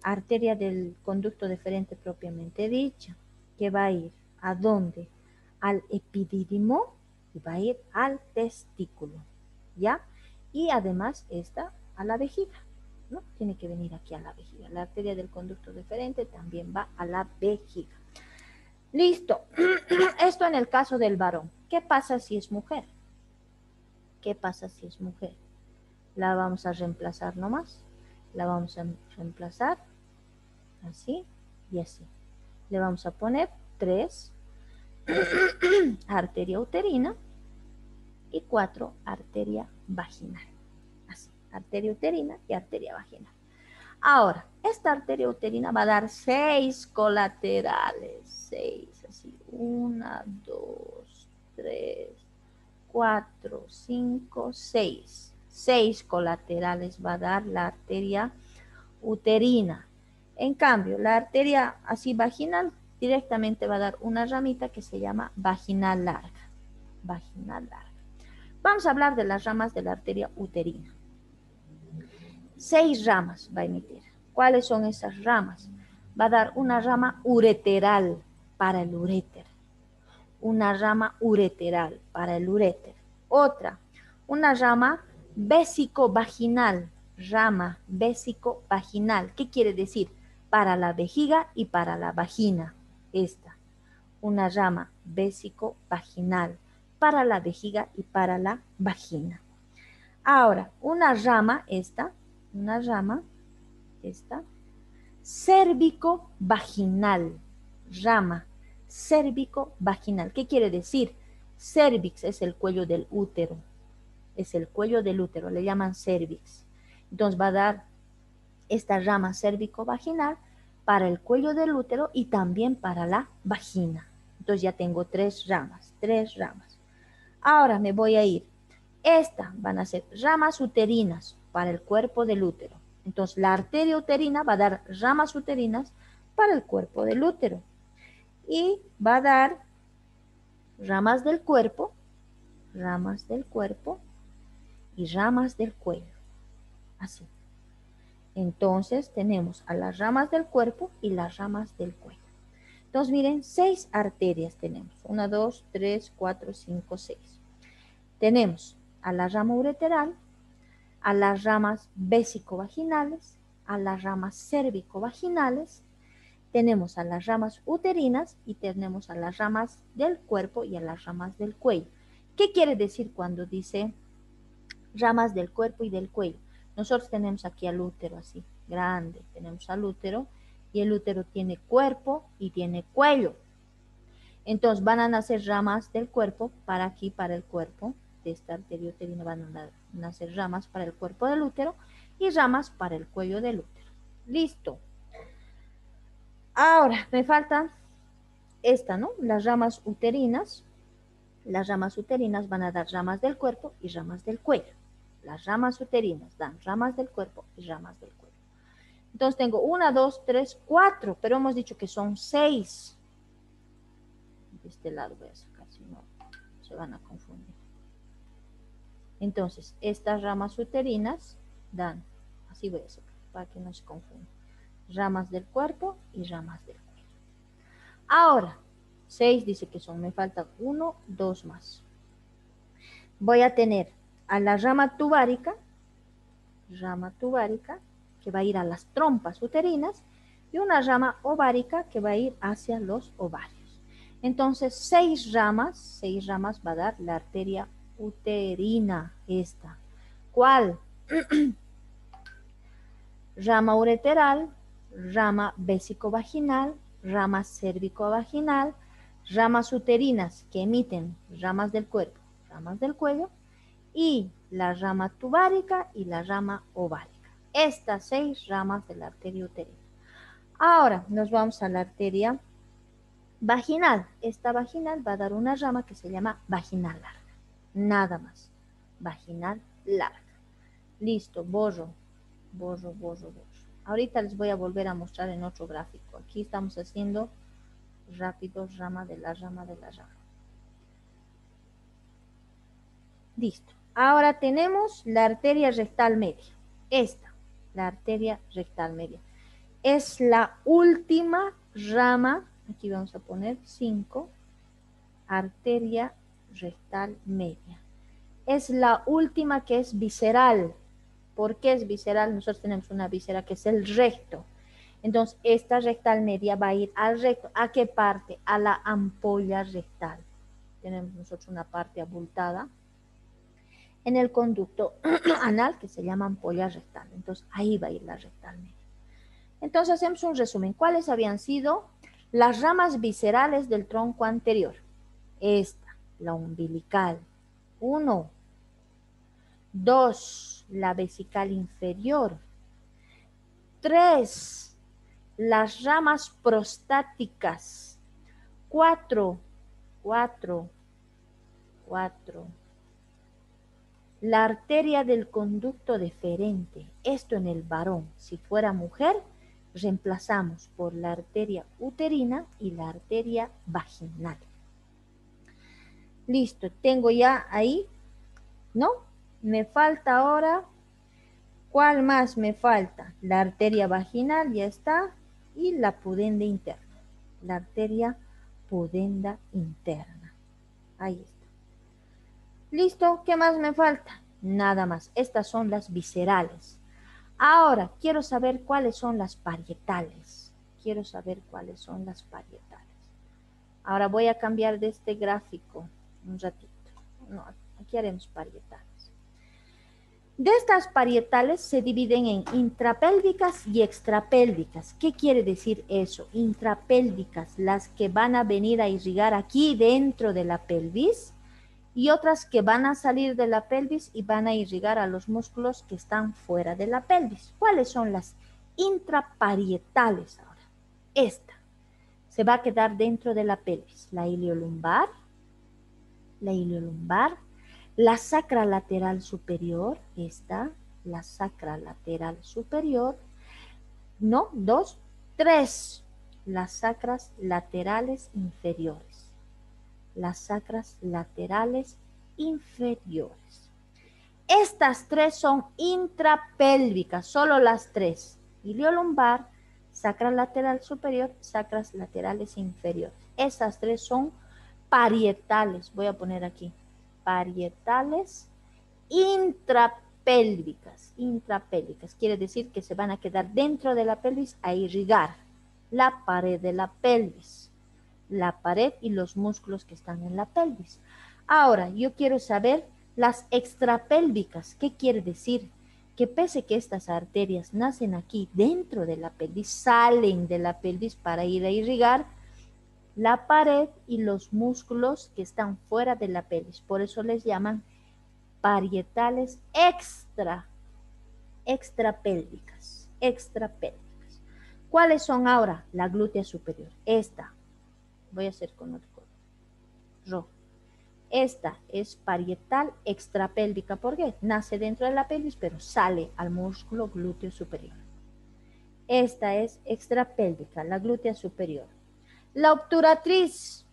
arteria del conducto deferente propiamente dicha, que va a ir ¿a dónde? Al epidídimo y va a ir al testículo, ¿ya? Y además esta a la vejiga, ¿no? Tiene que venir aquí a la vejiga. La arteria del conducto deferente también va a la vejiga. Listo. Esto en el caso del varón. ¿Qué pasa si es mujer? ¿Qué pasa si es mujer? La vamos a reemplazar nomás. La vamos a reemplazar así y así. Le vamos a poner 3 arteria uterina y 4 arteria vaginal. Así, arteria uterina y arteria vaginal. Ahora, esta arteria uterina va a dar 6 colaterales. 6, así. 1, 2, 3, 4, 5, 6. 6 colaterales va a dar la arteria uterina. En cambio, la arteria así vaginal directamente va a dar una ramita que se llama vaginal larga. Vaginal larga. Vamos a hablar de las ramas de la arteria uterina. 6 ramas va a emitir. ¿Cuáles son esas ramas? Va a dar una rama ureteral para el uréter. Una rama ureteral para el uréter. Otra, una rama vésico-vaginal. Rama vésico-vaginal. ¿Qué quiere decir? Para la vejiga y para la vagina. Esta. Una rama vésico-vaginal para la vejiga y para la vagina. Ahora, una rama cérvico-vaginal, rama cérvico-vaginal. ¿Qué quiere decir? Cervix es el cuello del útero, le llaman cervix. Entonces va a dar esta rama cérvico-vaginal para el cuello del útero y también para la vagina. Entonces ya tengo 3 ramas. Ahora me voy a ir. Estas van a ser ramas uterinas para el cuerpo del útero. Entonces la arteria uterina va a dar ramas uterinas para el cuerpo del útero. Y va a dar ramas del cuerpo y ramas del cuello. Así. Entonces tenemos a las ramas del cuerpo y las ramas del cuello. Entonces miren, 6 arterias tenemos. 1, 2, 3, 4, 5, 6. Tenemos a la rama ureteral, a las ramas vésico-vaginales, a las ramas cérvico-vaginales, tenemos a las ramas uterinas y tenemos a las ramas del cuerpo y a las ramas del cuello. ¿Qué quiere decir cuando dice ramas del cuerpo y del cuello? Nosotros tenemos aquí al útero así, grande, tenemos al útero y el útero tiene cuerpo y tiene cuello. Entonces van a nacer ramas del cuerpo para aquí, para el cuerpo de esta arteria uterina, van a nacer ramas para el cuerpo del útero y ramas para el cuello del útero. Listo. Ahora me falta esta, ¿no? Las ramas uterinas. Las ramas uterinas van a dar ramas del cuerpo y ramas del cuello. Las ramas uterinas dan ramas del cuerpo y ramas del cuello. Entonces tengo 1, 2, 3, 4, pero hemos dicho que son 6. De este lado voy a sacar, si no se van a confundir. Entonces, estas ramas uterinas dan, así voy a sacar, para que no se confundan, ramas del cuerpo y ramas del cuello. Ahora, 6 dice que son, me faltan 1, 2 más. Voy a tener a la rama tubárica, que va a ir a las trompas uterinas, y una rama ovárica que va a ir hacia los ovarios. Entonces, 6 ramas va a dar la arteria uterina, esta. ¿Cuál? Rama ureteral, rama vésico-vaginal, rama cérvico-vaginal, ramas uterinas que emiten ramas del cuerpo, ramas del cuello, y la rama tubárica y la rama ovárica. Estas 6 ramas de la arteria uterina. Ahora nos vamos a la arteria vaginal. Esta vaginal va a dar una rama que se llama vaginal larga. Nada más. Vaginal larga. Listo, borro. Ahorita les voy a volver a mostrar en otro gráfico. Aquí estamos haciendo rápido rama de la rama de la rama. Listo. Ahora tenemos la arteria rectal media. Esta, la arteria rectal media. Es la última rama, aquí vamos a poner 5, arteria rectal media. Es la última que es visceral. ¿Por qué es visceral? Nosotros tenemos una víscera que es el recto. Entonces, esta rectal media va a ir al recto. ¿A qué parte? A la ampolla rectal. Tenemos nosotros una parte abultada en el conducto anal que se llama ampolla rectal. Entonces, ahí va a ir la rectal media. Entonces, hacemos un resumen. ¿Cuáles habían sido las ramas viscerales del tronco anterior? Esta, la umbilical. 1. 2, la vesical inferior. 3, las ramas prostáticas. 4, la arteria del conducto deferente. Esto en el varón. Si fuera mujer, reemplazamos por la arteria uterina y la arteria vaginal. Listo, tengo ya ahí, ¿no? Me falta ahora, ¿cuál más me falta? La arteria vaginal ya está y la pudenda interna. La arteria pudenda interna. Ahí está. Listo, ¿qué más me falta? Nada más, estas son las viscerales. Ahora, quiero saber cuáles son las parietales. Quiero saber cuáles son las parietales. Ahora voy a cambiar de este gráfico un ratito. No, aquí haremos parietales. De estas parietales se dividen en intrapélvicas y extrapélvicas. ¿Qué quiere decir eso? Intrapélvicas, las que van a venir a irrigar aquí dentro de la pelvis, y otras que van a salir de la pelvis y van a irrigar a los músculos que están fuera de la pelvis. ¿Cuáles son las intraparietales ahora? Esta se va a quedar dentro de la pelvis. La iliolumbar, la sacra lateral superior, esta, la sacra lateral superior, no, 2, 3, las sacras laterales inferiores. Las sacras laterales inferiores. Estas 3 son intrapélvicas, solo las 3. Iliolumbar, sacra lateral superior, sacras laterales inferiores. Estas 3 son parietales, voy a poner aquí, parietales intrapélvicas. Intrapélvicas quiere decir que se van a quedar dentro de la pelvis a irrigar la pared de la pelvis, la pared y los músculos que están en la pelvis. Ahora, yo quiero saber las extrapélvicas. ¿Qué quiere decir? Que pese que estas arterias nacen aquí dentro de la pelvis, salen de la pelvis para ir a irrigar la pared y los músculos que están fuera de la pelvis. Por eso les llaman parietales extrapélvicas. ¿Cuáles son ahora? La glútea superior. Esta. Voy a hacer con otro color. Rojo. Esta es parietal extrapélvica. ¿Por qué? Nace dentro de la pelvis, pero sale al músculo glúteo superior. Esta es extrapélvica, la glútea superior. La obturatriz.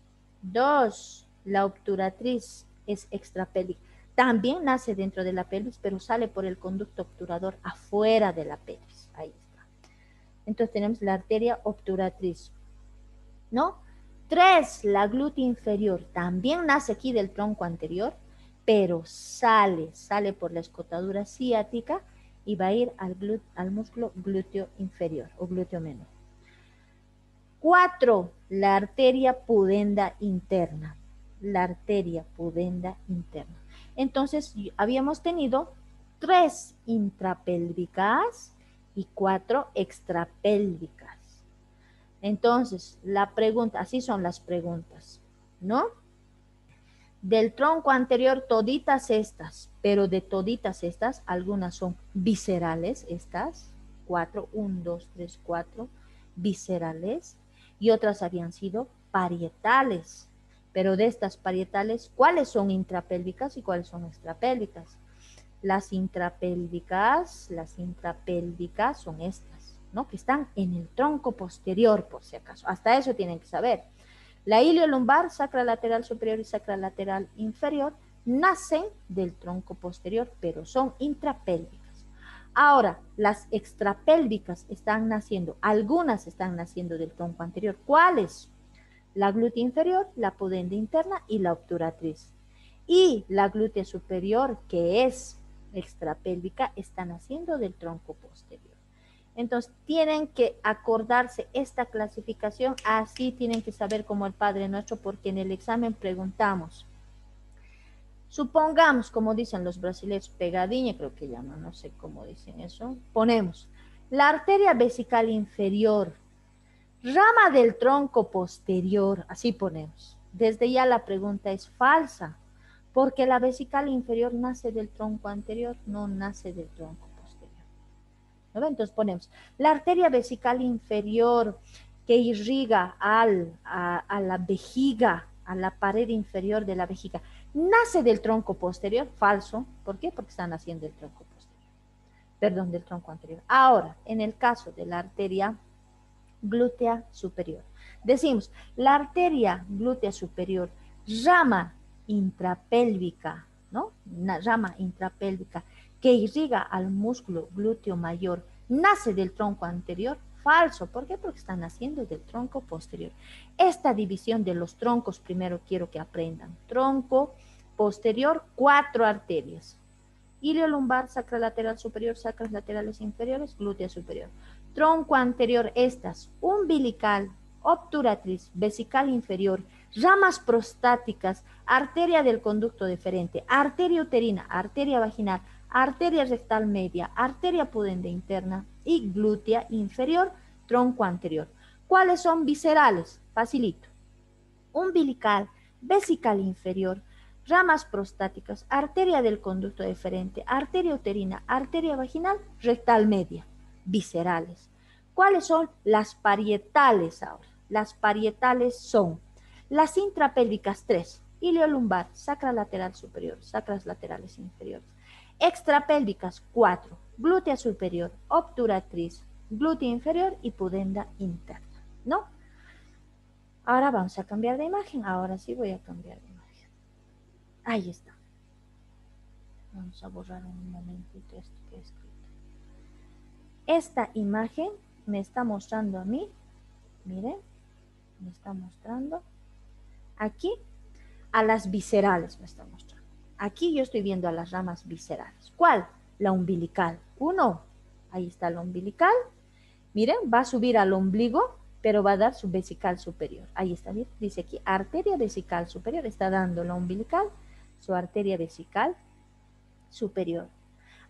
2. La obturatriz es extrapélvica. También nace dentro de la pelvis, pero sale por el conducto obturador afuera de la pelvis. Ahí está. Entonces tenemos la arteria obturatriz, ¿no? 3, la glútea inferior. También nace aquí del tronco anterior, pero sale por la escotadura ciática y va a ir al músculo glúteo inferior o glúteo menor. 4, la arteria pudenda interna. La arteria pudenda interna. Entonces, habíamos tenido 3 intrapélvicas y 4 extrapélvicas. Entonces, la pregunta, así son las preguntas, ¿no? Del tronco anterior, toditas estas, pero de toditas estas, algunas son viscerales, estas, 4, 1, 2, 3, 4, viscerales, y otras habían sido parietales. Pero de estas parietales, ¿cuáles son intrapélvicas y cuáles son extrapélvicas? Las intrapélvicas son estas, ¿no? Que están en el tronco posterior, por si acaso. Hasta eso tienen que saber. La iliolumbar, sacra lateral superior y sacra lateral inferior, nacen del tronco posterior, pero son intrapélvicas. Ahora, las extrapélvicas están naciendo, algunas están naciendo del tronco anterior. ¿Cuáles? La glútea inferior, la pudenda interna y la obturatriz. Y la glútea superior, que es extrapélvica, está naciendo del tronco posterior. Entonces, tienen que acordarse esta clasificación, así tienen que saber como el Padre Nuestro, porque en el examen preguntamos. Supongamos, como dicen los brasileños, pegadinha, creo que llaman, no sé cómo dicen eso, ponemos la arteria vesical inferior, rama del tronco posterior, así ponemos. Desde ya la pregunta es falsa, porque la vesical inferior nace del tronco anterior, no nace del tronco posterior. ¿No? Entonces ponemos la arteria vesical inferior que irriga a la vejiga, a la pared inferior de la vejiga, nace del tronco posterior, falso. ¿Por qué? Porque está naciendo del tronco posterior. Perdón, del tronco anterior. Ahora, en el caso de la arteria glútea superior, decimos, la arteria glútea superior, rama intrapélvica, ¿no? Una rama intrapélvica que irriga al músculo glúteo mayor, nace del tronco anterior. Falso. ¿Por qué? Porque está naciendo del tronco posterior. Esta división de los troncos primero quiero que aprendan. Tronco posterior, 4 arterias. Ilio lumbar, sacral lateral superior, sacras laterales inferiores, glútea superior. Tronco anterior, estas, umbilical, obturatriz, vesical inferior, ramas prostáticas, arteria del conducto deferente, arteria uterina, arteria vaginal, arteria rectal media, arteria pudenda interna y glútea inferior, tronco anterior. ¿Cuáles son viscerales? Facilito. Umbilical, vesical inferior, ramas prostáticas, arteria del conducto deferente, arteria uterina, arteria vaginal, rectal media, viscerales. ¿Cuáles son las parietales ahora? Las parietales son las intrapélvicas 3, iliolumbar, sacra lateral superior, sacras laterales inferiores. Extrapélvicas 4, glútea superior, obturatriz, glútea inferior y pudenda interna, ¿no? Ahora vamos a cambiar de imagen. Ahora sí voy a cambiar de imagen. Ahí está. Vamos a borrar un momentito esto que he escrito. Esta imagen me está mostrando a mí. Miren. Me está mostrando. Aquí a las viscerales me está mostrando. Aquí yo estoy viendo a las ramas viscerales. ¿Cuál? La umbilical. 1. Ahí está la umbilical. Miren, va a subir al ombligo, pero va a dar su vesical superior. Ahí está, ¿bien? Dice aquí, arteria vesical superior. Está dando la umbilical, su arteria vesical superior.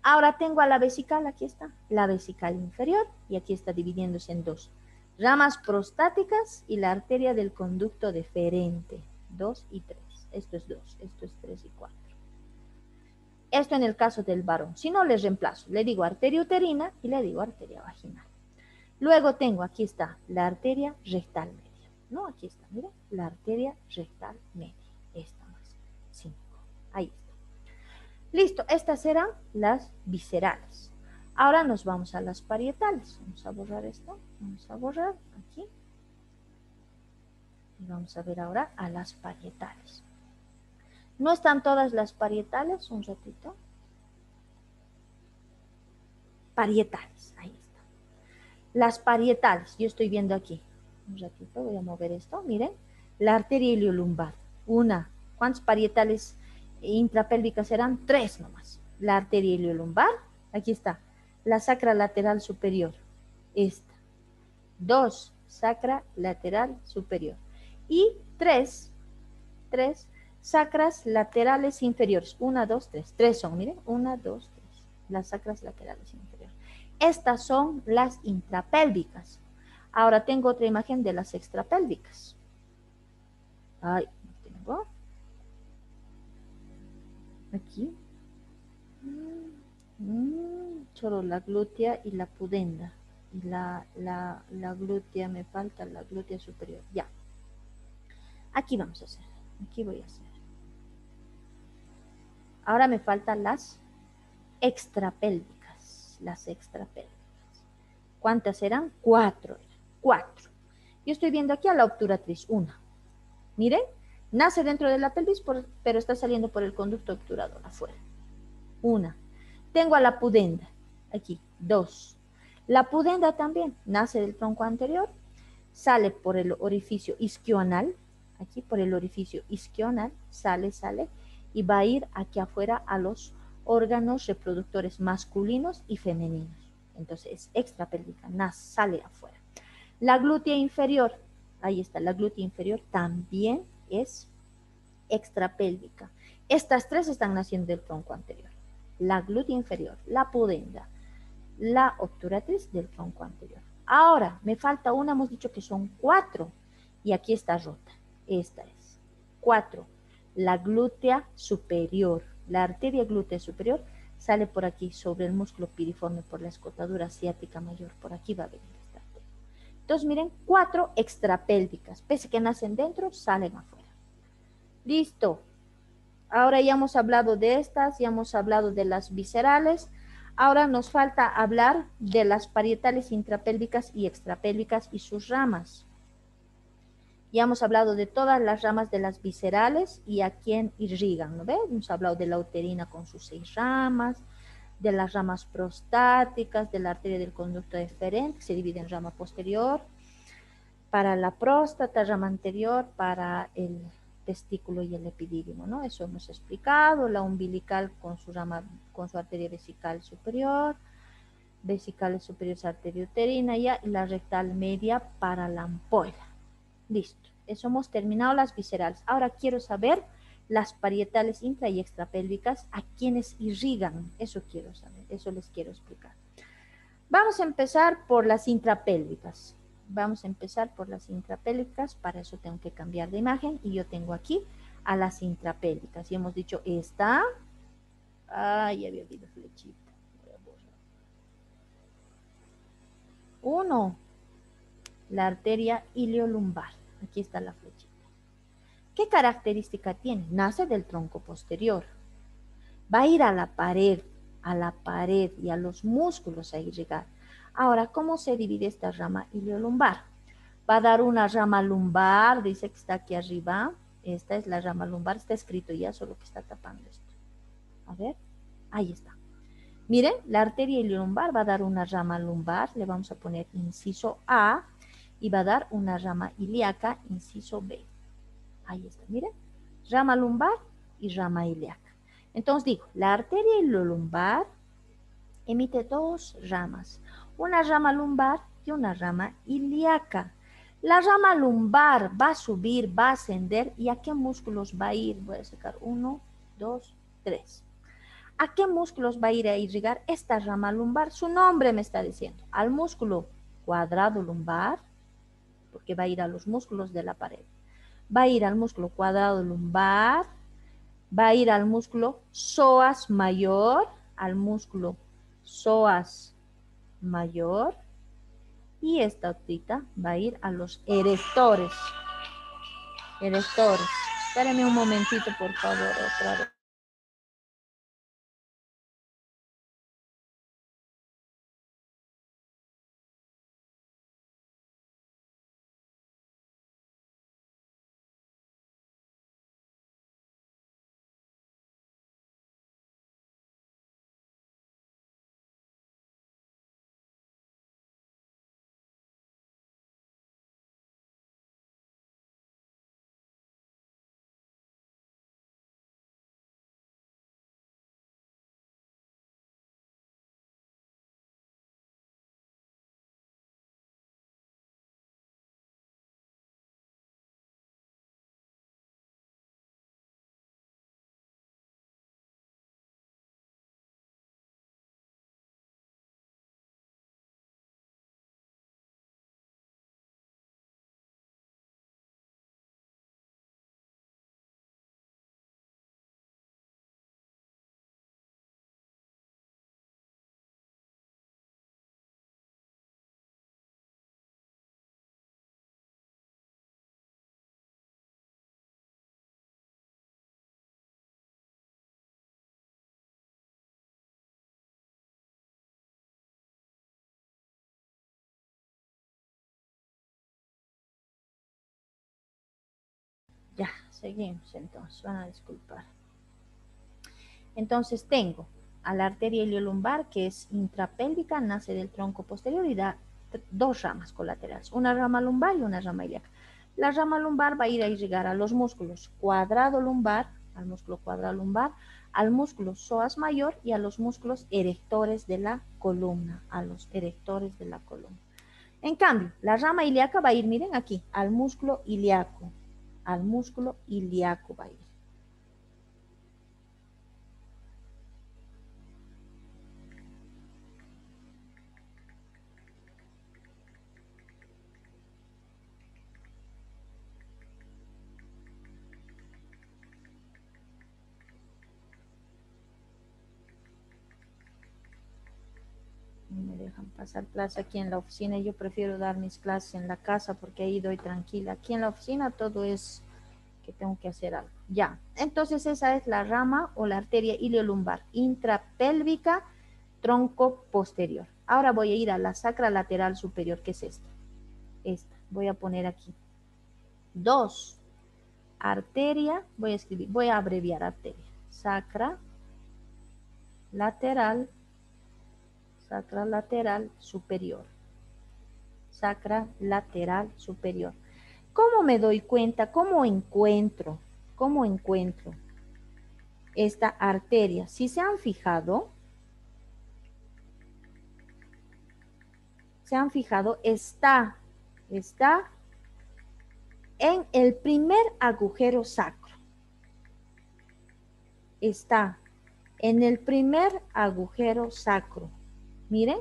Ahora tengo a la vesical, aquí está, la vesical inferior, y aquí está dividiéndose en 2. Ramas prostáticas y la arteria del conducto deferente. 2 y 3. Esto es 2, esto es 3 y 4. Esto en el caso del varón. Si no, les reemplazo. Le digo arteria uterina y le digo arteria vaginal. Luego tengo, aquí está, la arteria rectal media. No, aquí está, mira, la arteria rectal media. Esta más, 5. Ahí está. Listo, estas eran las viscerales. Ahora nos vamos a las parietales. Vamos a borrar esto. Vamos a borrar aquí. Y vamos a ver ahora a las parietales. ¿No están todas las parietales? Un ratito. Parietales, ahí está. Las parietales, yo estoy viendo aquí. Un ratito, voy a mover esto. Miren, la arteria iliolumbar. 1. ¿Cuántas parietales intrapélvicas serán? 3 nomás. La arteria iliolumbar, aquí está. La sacra lateral superior, esta. 2, sacra lateral superior. Y 3 sacras laterales inferiores. 1, 2, 3. 3 son, miren. 1, 2, 3. Las sacras laterales inferiores. Estas son las intrapélvicas. Ahora tengo otra imagen de las extrapélvicas. Ahí tengo. Aquí. Solo la glútea y la pudenda. Y la glútea, me falta la glútea superior. Ya. Aquí vamos a hacer. Aquí voy a hacer. Ahora me faltan las extrapélvicas. Las extrapélvicas. ¿Cuántas eran? 4. 4. Yo estoy viendo aquí a la obturatriz. 1. Miren, Nace dentro de la pelvis, pero está saliendo por el conducto obturador afuera. Una. Tengo a la pudenda, aquí, 2. La pudenda también nace del tronco anterior, sale por el orificio isquional, aquí por el orificio isquional, sale, y va a ir aquí afuera a los órganos reproductores masculinos y femeninos. Entonces es extrapélvica, sale afuera. La glútea inferior, ahí está, la glútea inferior también es extrapélvica. Estas tres están naciendo del tronco anterior. La glútea inferior, la pudenda, la obturatriz del tronco anterior. Ahora, me falta una, hemos dicho que son 4, y aquí está rota. Esta es 4. La glútea superior, la arteria glútea superior sale por aquí, sobre el músculo piriforme, por la escotadura ciática mayor. Por aquí va a venir esta arteria. Entonces, miren, 4 extrapélvicas. Pese que nacen dentro, salen afuera. Listo. Ahora ya hemos hablado de estas, ya hemos hablado de las viscerales. Ahora nos falta hablar de las parietales intrapélvicas y extrapélvicas y sus ramas. Ya hemos hablado de todas las ramas de las viscerales y a quién irrigan, ¿no ve? Hemos hablado de la uterina con sus 6 ramas, de las ramas prostáticas, de la arteria del conducto deferente, que se divide en rama posterior, para la próstata, rama anterior, para el testículo y el epidídimo, ¿no? Eso hemos explicado. La umbilical con su rama, con su arteria vesical superior, vesicales superiores, arteria uterina, y la rectal media para la ampolla. Listo. Eso hemos terminado las viscerales. Ahora quiero saber las parietales intra y extrapélvicas, a quienes irrigan. Eso quiero saber, eso les quiero explicar. Vamos a empezar por las intrapélvicas. Vamos a empezar por las intrapélvicas. Para eso tengo que cambiar de imagen. Y yo tengo aquí a las intrapélvicas. Y hemos dicho esta. Ay, había habido flechita. Voy a borrar. 1. La arteria iliolumbar. Aquí está la flechita. ¿Qué característica tiene? Nace del tronco posterior. Va a ir a la pared y a los músculos a irrigar. Ahora, ¿cómo se divide esta rama iliolumbar? Va a dar una rama lumbar, dice que está aquí arriba. Esta es la rama lumbar, está escrito ya, solo que está tapando esto. A ver, ahí está. Miren, la arteria iliolumbar va a dar una rama lumbar, le vamos a poner inciso A, y va a dar una rama ilíaca, inciso B. Ahí está, miren, rama lumbar y rama ilíaca. Entonces digo, la arteria iliolumbar emite 2 ramas, una rama lumbar y una rama ilíaca. La rama lumbar va a subir, va a ascender, ¿y a qué músculos va a ir? Voy a sacar 1, 2, 3. ¿A qué músculos va a ir a irrigar esta rama lumbar? Su nombre me está diciendo, al músculo cuadrado lumbar, porque va a ir a los músculos de la pared. Va a ir al músculo cuadrado lumbar, va a ir al músculo psoas mayor, al músculo psoas mayor, y esta otrita va a ir a los erectores. Erectores. Espérenme un momentito, por favor, otra vez. Seguimos entonces, van a disculpar. Entonces tengo a la arteria iliolumbar, que es intrapélvica, nace del tronco posterior y da dos ramas colaterales, una rama lumbar y una rama ilíaca. La rama lumbar va a ir a irrigar a los músculos cuadrado lumbar, al músculo cuadrado lumbar, al músculo psoas mayor y a los músculos erectores de la columna, a los erectores de la columna. En cambio, la rama ilíaca va a ir, miren aquí, al músculo ilíaco va a ir. Me dejan pasar clase aquí en la oficina. Yo prefiero dar mis clases en la casa porque ahí doy tranquila. Aquí en la oficina todo es que tengo que hacer algo. Ya, entonces esa es la rama o la arteria iliolumbar intrapélvica, tronco posterior. Ahora voy a ir a la sacra lateral superior, que es esta. Esta, voy a poner aquí. 2. Arteria, voy a abreviar arteria. Sacra lateral superior. Sacra lateral superior. ¿Cómo me doy cuenta? ¿Cómo encuentro esta arteria? Si se han fijado, está en el primer agujero sacro. Está en el primer agujero sacro. Miren,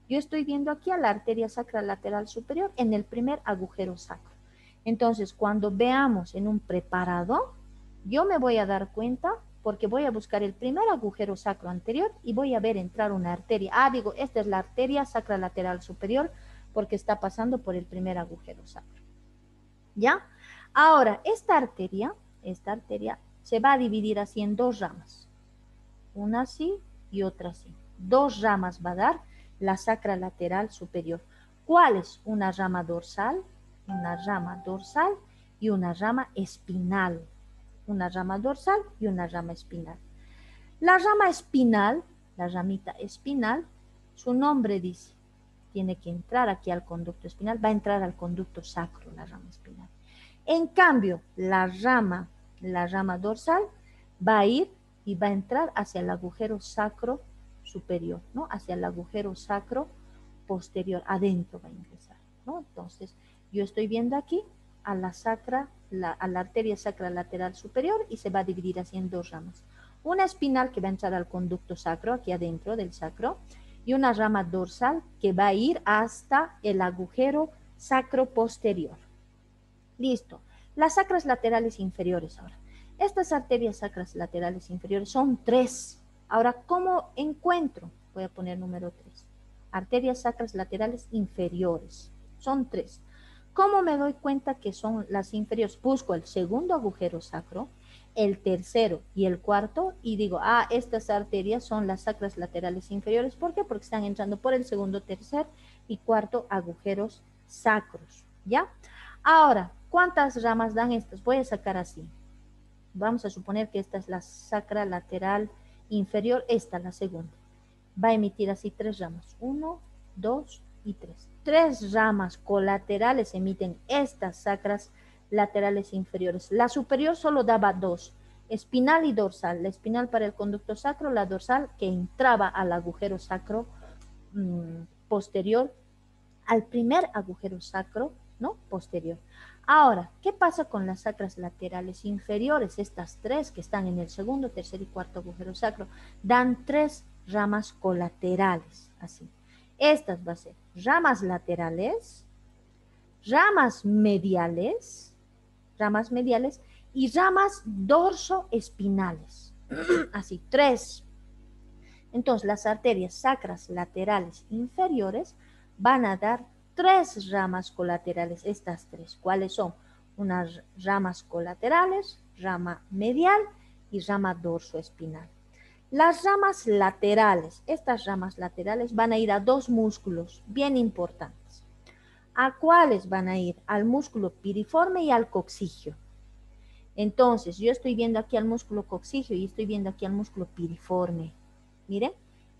yo estoy viendo aquí a la arteria sacra lateral superior en el primer agujero sacro. Entonces, cuando veamos en un preparado, yo me voy a dar cuenta porque voy a buscar el primer agujero sacro anterior y voy a ver entrar una arteria. Digo, esta es la arteria sacra lateral superior porque está pasando por el primer agujero sacro. ¿Ya? Ahora, esta arteria se va a dividir así en dos ramas. Una así y otra así. Dos ramas va a dar la sacra lateral superior. ¿Cuál es? Una rama dorsal y una rama espinal. Una rama dorsal y una rama espinal. La rama espinal, la ramita espinal, su nombre dice, tiene que entrar aquí al conducto espinal, va a entrar al conducto sacro, la rama espinal. En cambio, la rama dorsal va a ir y va a entrar hacia el agujero sacro superior, ¿no? Hacia el agujero sacro posterior, adentro va a empezar, ¿no? Entonces, yo estoy viendo aquí a la arteria sacra lateral superior y se va a dividir así en dos ramas. Una espinal que va a entrar al conducto sacro, aquí adentro del sacro, y una rama dorsal que va a ir hasta el agujero sacro posterior. Listo. Las sacras laterales inferiores ahora. Estas arterias sacras laterales inferiores son 3. Ahora, ¿cómo encuentro? Voy a poner número 3. Arterias sacras laterales inferiores. Son 3. ¿Cómo me doy cuenta que son las inferiores? Busco el segundo agujero sacro, el tercero y el cuarto y digo, estas arterias son las sacras laterales inferiores. ¿Por qué? Porque están entrando por el segundo, tercer y cuarto agujeros sacros. ¿Ya? Ahora, ¿cuántas ramas dan estas? Voy a sacar así. Vamos a suponer que esta es la sacra lateral inferior, esta la segunda. Va a emitir así 3 ramas. 1, 2 y 3. 3 ramas colaterales emiten estas sacras laterales inferiores. La superior solo daba 2, espinal y dorsal. La espinal para el conducto sacro, la dorsal que entraba al agujero sacro posterior, al primer agujero sacro, ¿no? Posterior. Ahora, ¿qué pasa con las sacras laterales inferiores? Estas 3 que están en el segundo, tercer y cuarto agujero sacro, dan 3 ramas colaterales, así. Estas van a ser ramas laterales, ramas mediales y ramas dorsoespinales. Así, 3. Entonces, las arterias sacras laterales inferiores van a dar 3 ramas colaterales, estas 3. ¿Cuáles son? Unas ramas colaterales, rama medial y rama dorsoespinal. Las ramas laterales, estas ramas laterales van a ir a 2 músculos bien importantes. ¿A cuáles van a ir? Al músculo piriforme y al coxigio. Entonces, yo estoy viendo aquí al músculo coxígeo y estoy viendo aquí al músculo piriforme. Miren,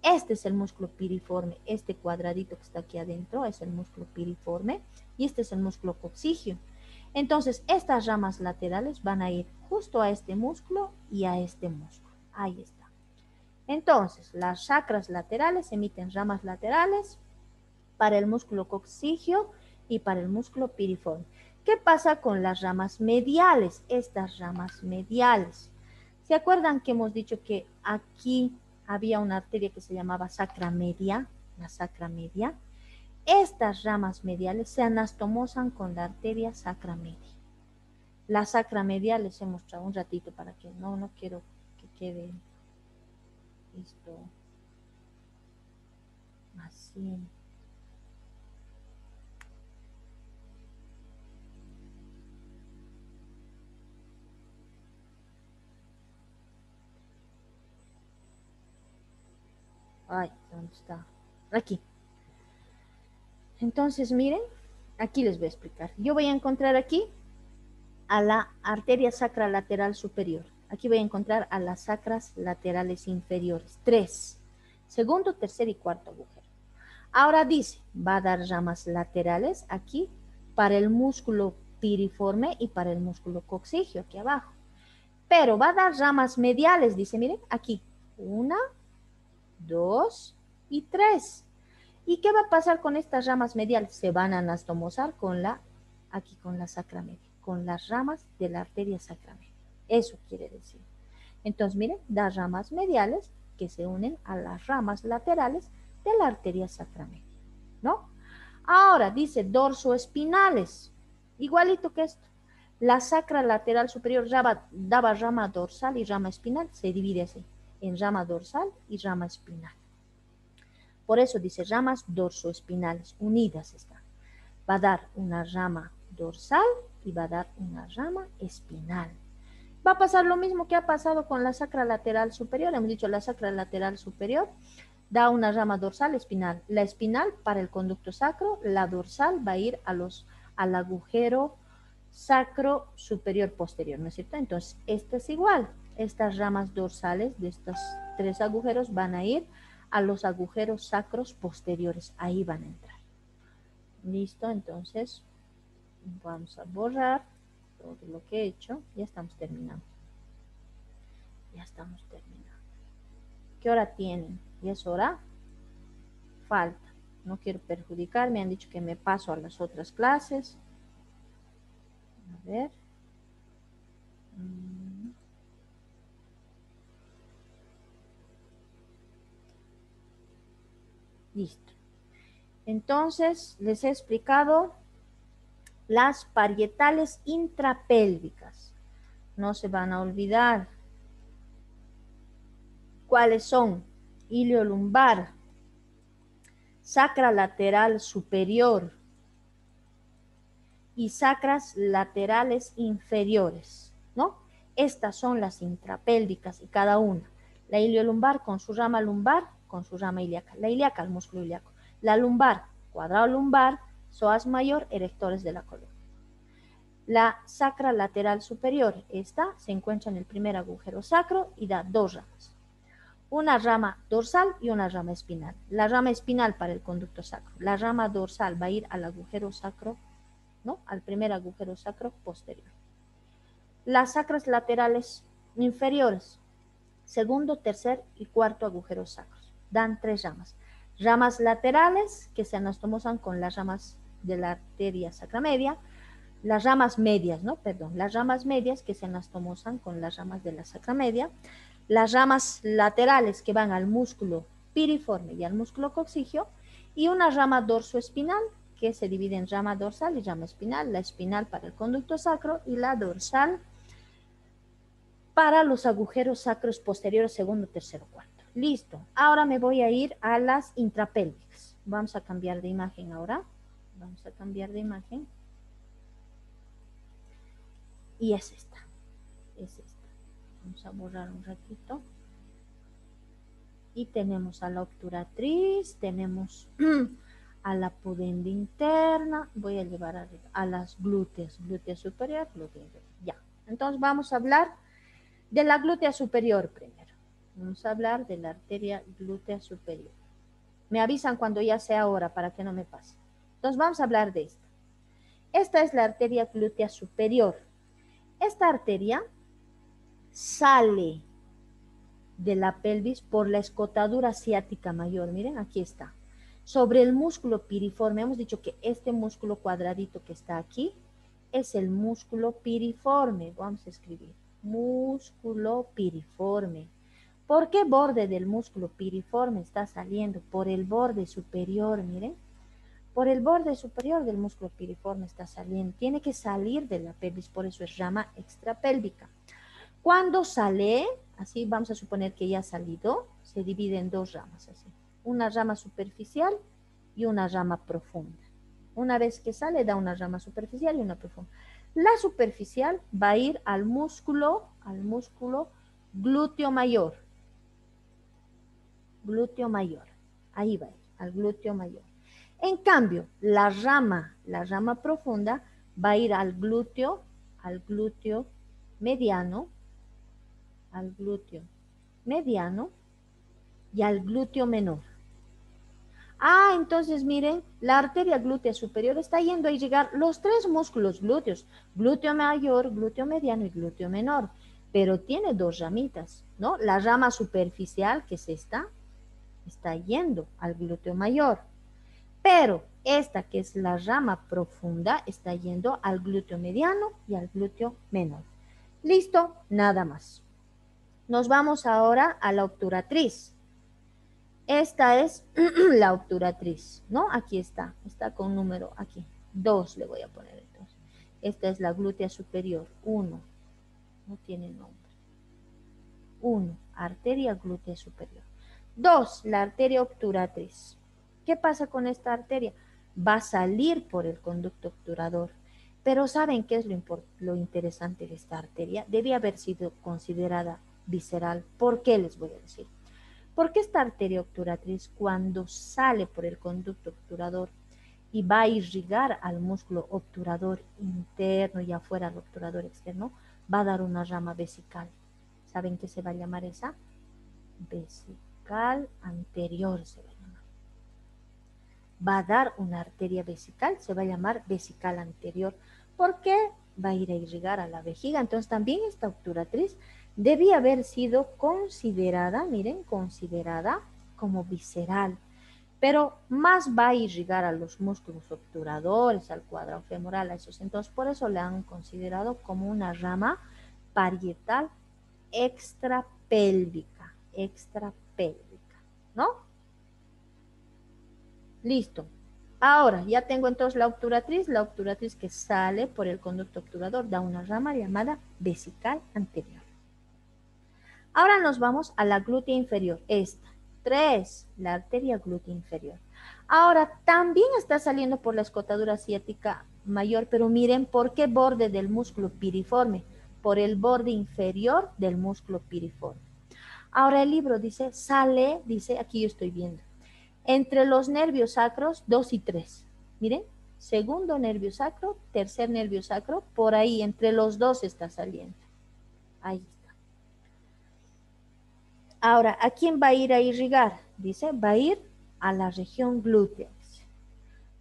este es el músculo piriforme. Este cuadradito que está aquí adentro es el músculo piriforme y este es el músculo coxígeo. Entonces, estas ramas laterales van a ir justo a este músculo y a este músculo. Ahí está. Entonces, las chakras laterales emiten ramas laterales para el músculo coxígeo y para el músculo piriforme. ¿Qué pasa con las ramas mediales? Estas ramas mediales. ¿Se acuerdan que hemos dicho que aquí había una arteria que se llamaba sacra media? La sacra media. Estas ramas mediales se anastomosan con la arteria sacra media. La sacra media les he mostrado un ratito para que no quiero que quede esto así. Ay, ¿dónde está? Aquí. Entonces, miren, aquí les voy a explicar. Yo voy a encontrar aquí a la arteria sacra lateral superior. Aquí voy a encontrar a las sacras laterales inferiores. 3. Segundo, tercer y cuarto agujero. Ahora dice, va a dar ramas laterales aquí para el músculo piriforme y para el músculo coxígeo aquí abajo. Pero va a dar ramas mediales, dice, miren, aquí. 1, 2 y 3. ¿Y qué va a pasar con estas ramas mediales? Se van a anastomosar con aquí con la sacra media, con las ramas de la arteria sacra media. Eso quiere decir. Entonces, miren, da ramas mediales que se unen a las ramas laterales de la arteria sacra media, ¿no? Ahora dice dorsoespinales, igualito que esto. La sacra lateral superior daba rama dorsal y rama espinal, se divide así, en rama dorsal y rama espinal. Por eso dice ramas dorsoespinales, unidas están. Va a dar una rama dorsal y va a dar una rama espinal. Va a pasar lo mismo que ha pasado con la sacra lateral superior. Hemos dicho la sacra lateral superior da una rama dorsal espinal. La espinal para el conducto sacro, la dorsal va a ir al agujero sacro superior posterior, ¿no es cierto? Entonces, esta es igual. Estas ramas dorsales de estos 3 agujeros van a ir a los agujeros sacros posteriores. Ahí van a entrar. Listo, entonces vamos a borrar todo lo que he hecho. Ya estamos terminando. Ya estamos terminando. ¿Qué hora tienen? ¿Ya es hora? Falta. No quiero perjudicar. Me han dicho que me paso a las otras clases. A ver. Listo. Entonces, les he explicado las parietales intrapélvicas. No se van a olvidar. ¿Cuáles son? Iliolumbar, sacra lateral superior y sacras laterales inferiores, ¿no? Estas son las intrapélvicas y cada una. La iliolumbar con su rama lumbar, con su rama ilíaca. La ilíaca, el músculo ilíaco. La lumbar, cuadrado lumbar, psoas mayor, erectores de la columna. La sacra lateral superior, esta se encuentra en el primer agujero sacro y da 2 ramas. Una rama dorsal y una rama espinal. La rama espinal para el conducto sacro. La rama dorsal va a ir al agujero sacro, ¿no? Al primer agujero sacro posterior. Las sacras laterales inferiores, segundo, tercer y cuarto agujeros sacros. Dan 3 ramas. Ramas laterales que se anastomosan con las ramas de la arteria sacra media. Las ramas medias, ¿no? Perdón, las ramas medias que se anastomosan con las ramas de la sacra media. Las ramas laterales que van al músculo piriforme y al músculo coxígeo, y una rama dorsoespinal que se divide en rama dorsal y rama espinal, la espinal para el conducto sacro y la dorsal para los agujeros sacros posteriores, segundo, tercero, cuarto. Listo, ahora me voy a ir a las intrapélvicas. Vamos a cambiar de imagen ahora. Vamos a cambiar de imagen. Y es esta. Es esta. Vamos a borrar un ratito. Y tenemos a la obturatriz, tenemos a la pudenda interna. Voy a llevar a las glúteas, glútea superior, glútea inferior. Ya. Entonces vamos a hablar de la glútea superior primero. Vamos a hablar de la arteria glútea superior. Me avisan cuando ya sea hora para que no me pase. Entonces vamos a hablar de esta. Esta es la arteria glútea superior. Esta arteria sale de la pelvis por la escotadura ciática mayor. Miren, aquí está. Sobre el músculo piriforme. Hemos dicho que este músculo cuadradito que está aquí es el músculo piriforme. Vamos a escribir. Músculo piriforme. ¿Por qué borde del músculo piriforme está saliendo? Por el borde superior, miren. Por el borde superior del músculo piriforme está saliendo. Tiene que salir de la pelvis, por eso es rama extrapélvica. Cuando sale, así vamos a suponer que ya ha salido, se divide en dos ramas, así. Una rama superficial y una rama profunda. Una vez que sale, da una rama superficial y una profunda. La superficial va a ir al músculo glúteo mayor. Glúteo mayor. Ahí va a ir, al glúteo mayor. En cambio, la rama profunda va a ir al glúteo mediano, y al glúteo menor. Ah, entonces miren, la arteria glútea superior está yendo a irrigar los tres músculos glúteos, glúteo mayor, glúteo mediano y glúteo menor, pero tiene dos ramitas, ¿no? La rama superficial, que es esta, está yendo al glúteo mayor, pero esta, que es la rama profunda, está yendo al glúteo mediano y al glúteo menor. Listo, nada más. Nos vamos ahora a la obturatriz. Esta es la obturatriz, ¿no? Aquí está con número aquí. 2 le voy a poner entonces. Esta es la glútea superior, 1. No tiene nombre. 1, arteria glútea superior. 2, la arteria obturatriz. ¿Qué pasa con esta arteria? Va a salir por el conducto obturador. Pero ¿saben qué es lo interesante de esta arteria? Debe haber sido considerada visceral. ¿Por qué les voy a decir? Porque esta arteria obturatriz, cuando sale por el conducto obturador y va a irrigar al músculo obturador interno y afuera al obturador externo, va a dar una rama vesical. ¿Saben qué se va a llamar esa? Vesical anterior se va a llamar. Va a dar una arteria vesical, se va a llamar vesical anterior. ¿Por qué? Va a ir a irrigar a la vejiga. Entonces también esta obturatriz debía haber sido considerada, miren, considerada como visceral, pero más va a irrigar a los músculos obturadores, al cuadrado femoral, a esos. Entonces, por eso la han considerado como una rama parietal extrapélvica, ¿no? Listo. Ahora, ya tengo entonces la obturatriz que sale por el conducto obturador, da una rama llamada vesical anterior. Ahora nos vamos a la glútea inferior, esta. 3, la arteria glútea inferior. Ahora, también está saliendo por la escotadura ciática mayor, pero miren por qué borde del músculo piriforme, por el borde inferior del músculo piriforme. Ahora el libro dice, sale, dice, aquí yo estoy viendo, entre los nervios sacros 2 y 3. Miren, segundo nervio sacro, tercer nervio sacro, por ahí, entre los dos está saliendo. Ahí está. Ahora, ¿a quién va a ir a irrigar? Dice, va a ir a la región glútea.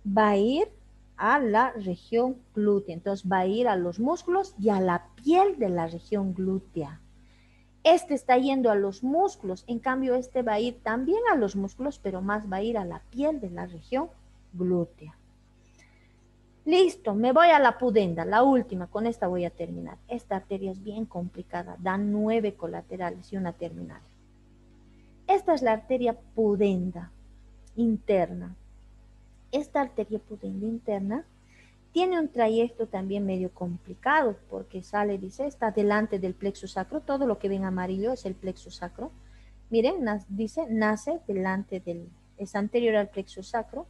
Va a ir a la región glútea. Entonces va a ir a los músculos y a la piel de la región glútea. Este está yendo a los músculos, en cambio este va a ir también a los músculos, pero más va a ir a la piel de la región glútea. Listo, me voy a la pudenda, la última, con esta voy a terminar. Esta arteria es bien complicada, da 9 colaterales y una terminal. Esta es la arteria pudenda interna. Esta arteria pudenda interna tiene un trayecto también medio complicado porque sale, dice, está delante del plexo sacro. Todo lo que ven amarillo es el plexo sacro. Miren, dice, nace delante es anterior al plexo sacro.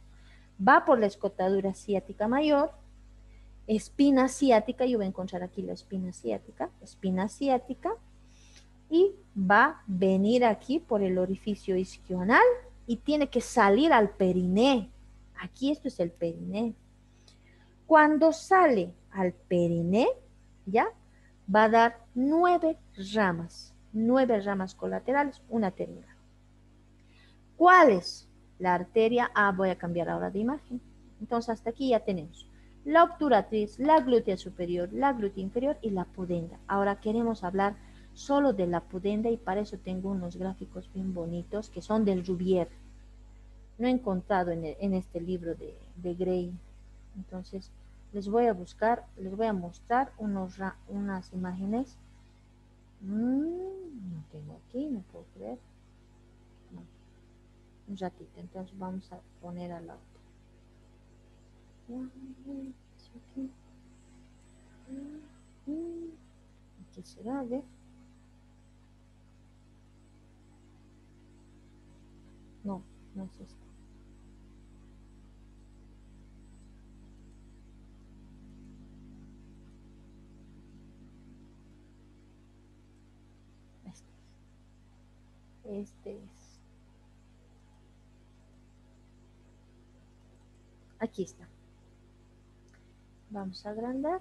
Va por la escotadura ciática mayor, espina ciática, yo voy a encontrar aquí la espina ciática, y va a venir aquí por el orificio isquional y tiene que salir al periné. Aquí esto es el periné. Cuando sale al periné, ¿ya? va a dar 9 ramas colaterales, una terminal. ¿Cuál es la arteria? Voy a cambiar ahora de imagen. Entonces hasta aquí ya tenemos la obturatriz, la glútea superior, la glútea inferior y la pudenda. Ahora queremos hablar solo de la pudenda y para eso tengo unos gráficos bien bonitos que son del Rubier. No he encontrado en este libro de Gray. Entonces les voy a mostrar unas imágenes. No tengo aquí, no puedo creer. No. Un ratito, entonces vamos a poner a la otra. ¿Qué será? A ver. No, no es esta. Este es. Aquí está. Vamos a agrandar.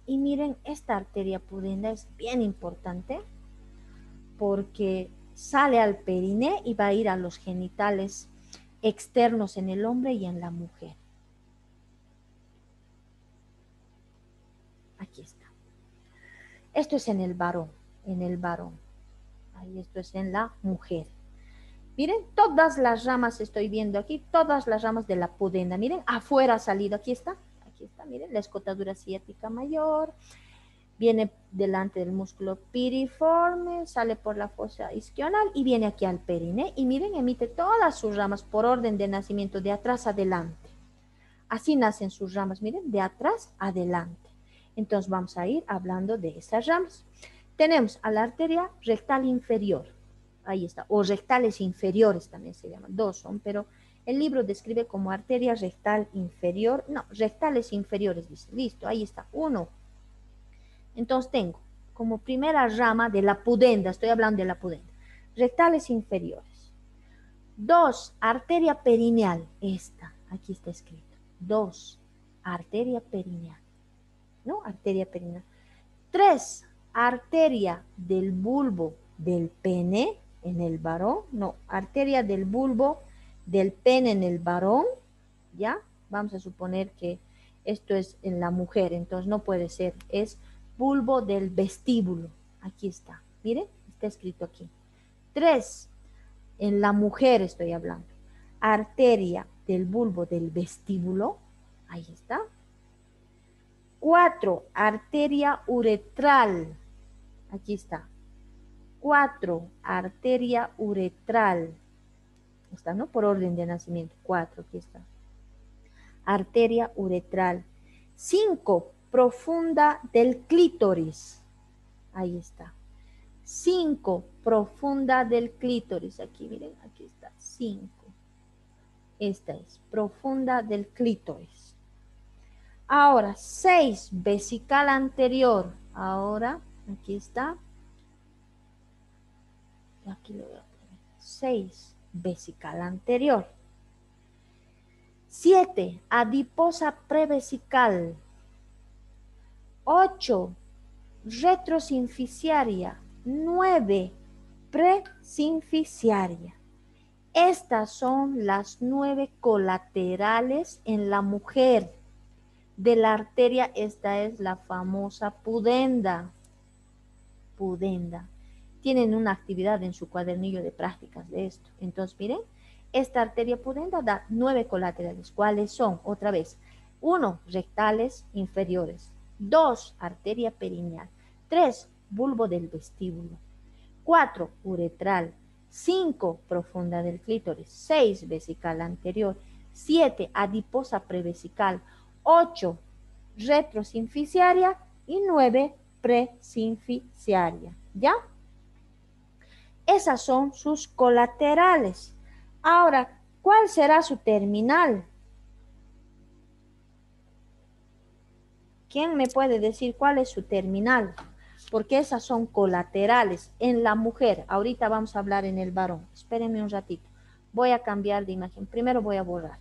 Y miren, esta arteria pudenda es bien importante porque sale al periné y va a ir a los genitales externos en el hombre y en la mujer. Aquí está. Esto es en el varón, Ahí esto es en la mujer. Miren, todas las ramas estoy viendo aquí, todas las ramas de la pudenda. Miren, afuera ha salido, aquí está, miren, la escotadura ciática mayor, viene delante del músculo piriforme, sale por la fosa isquional y viene aquí al periné. Y miren, emite todas sus ramas por orden de nacimiento, de atrás adelante. Así nacen sus ramas, miren, de atrás adelante. Entonces vamos a ir hablando de esas ramas. Tenemos a la arteria rectal inferior. Ahí está, o rectales inferiores también se llaman, dos son, pero el libro describe como arteria rectal inferior, no, rectales inferiores, dice, listo, ahí está, uno. Entonces tengo como primera rama de la pudenda, estoy hablando de la pudenda, rectales inferiores. 2, arteria perineal, esta, aquí está escrito, 2, arteria perineal, ¿no? Arteria perineal. 3, arteria del bulbo del pene en el varón, no, arteria del bulbo del pene en el varón, ¿ya? Vamos a suponer que esto es en la mujer, entonces no puede ser, es bulbo del vestíbulo, aquí está, miren, está escrito aquí. 3, en la mujer estoy hablando, arteria del bulbo del vestíbulo, ahí está. 4, arteria uretral, aquí está. 4, arteria uretral, está, ¿no? Por orden de nacimiento, 4, aquí está. Arteria uretral. 5, profunda del clítoris, ahí está. 5, profunda del clítoris, aquí miren, aquí está, 5. Esta es, profunda del clítoris. Ahora, 6, vesical anterior, ahora, aquí está. Aquí lo voy a poner. 6, vesical anterior. 7, adiposa prevesical. 8, retrosinficiaria. 9, presinficiaria. Estas son las 9 colaterales en la mujer. De la arteria, esta es la famosa pudenda. Pudenda. Tienen una actividad en su cuadernillo de prácticas de esto. Entonces, miren, esta arteria pudenda da 9 colaterales. ¿Cuáles son? Otra vez. 1, rectales inferiores. 2, arteria perineal. 3, bulbo del vestíbulo. 4, uretral. 5, profunda del clítoris. 6, vesical anterior. 7, adiposa prevesical. 8, retrosinficiaria. Y 9, presinficiaria. ¿Ya? Esas son sus colaterales. Ahora, ¿cuál será su terminal? ¿Quién me puede decir cuál es su terminal? Porque esas son colaterales en la mujer. Ahorita vamos a hablar en el varón. Espérenme un ratito. Voy a cambiar de imagen. Primero voy a borrar.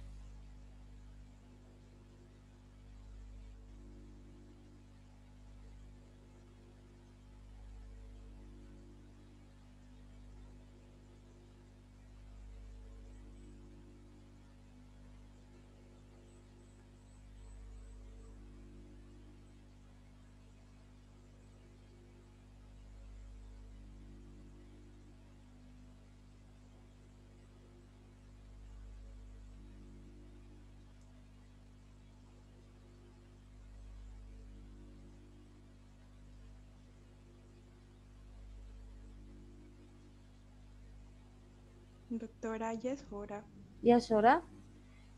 Doctora, ya es hora. ¿Ya es hora?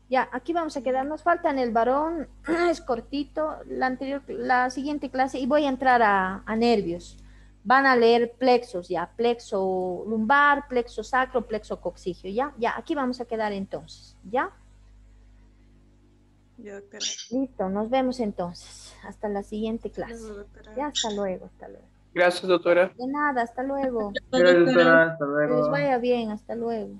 Ya, aquí vamos a quedar. Nos falta en el varón, es cortito, la siguiente clase, y voy a entrar a nervios. Van a leer plexos ya, plexo lumbar, plexo sacro, plexo coxigio, ya, ya, aquí vamos a quedar entonces, ya. Ya, doctora. Listo, nos vemos entonces. Hasta la siguiente Hasta clase. luego, doctora. Ya, hasta luego, hasta luego. Gracias, doctora. De nada, hasta luego. Gracias, doctora. Hasta Que les luego. vaya bien, hasta luego.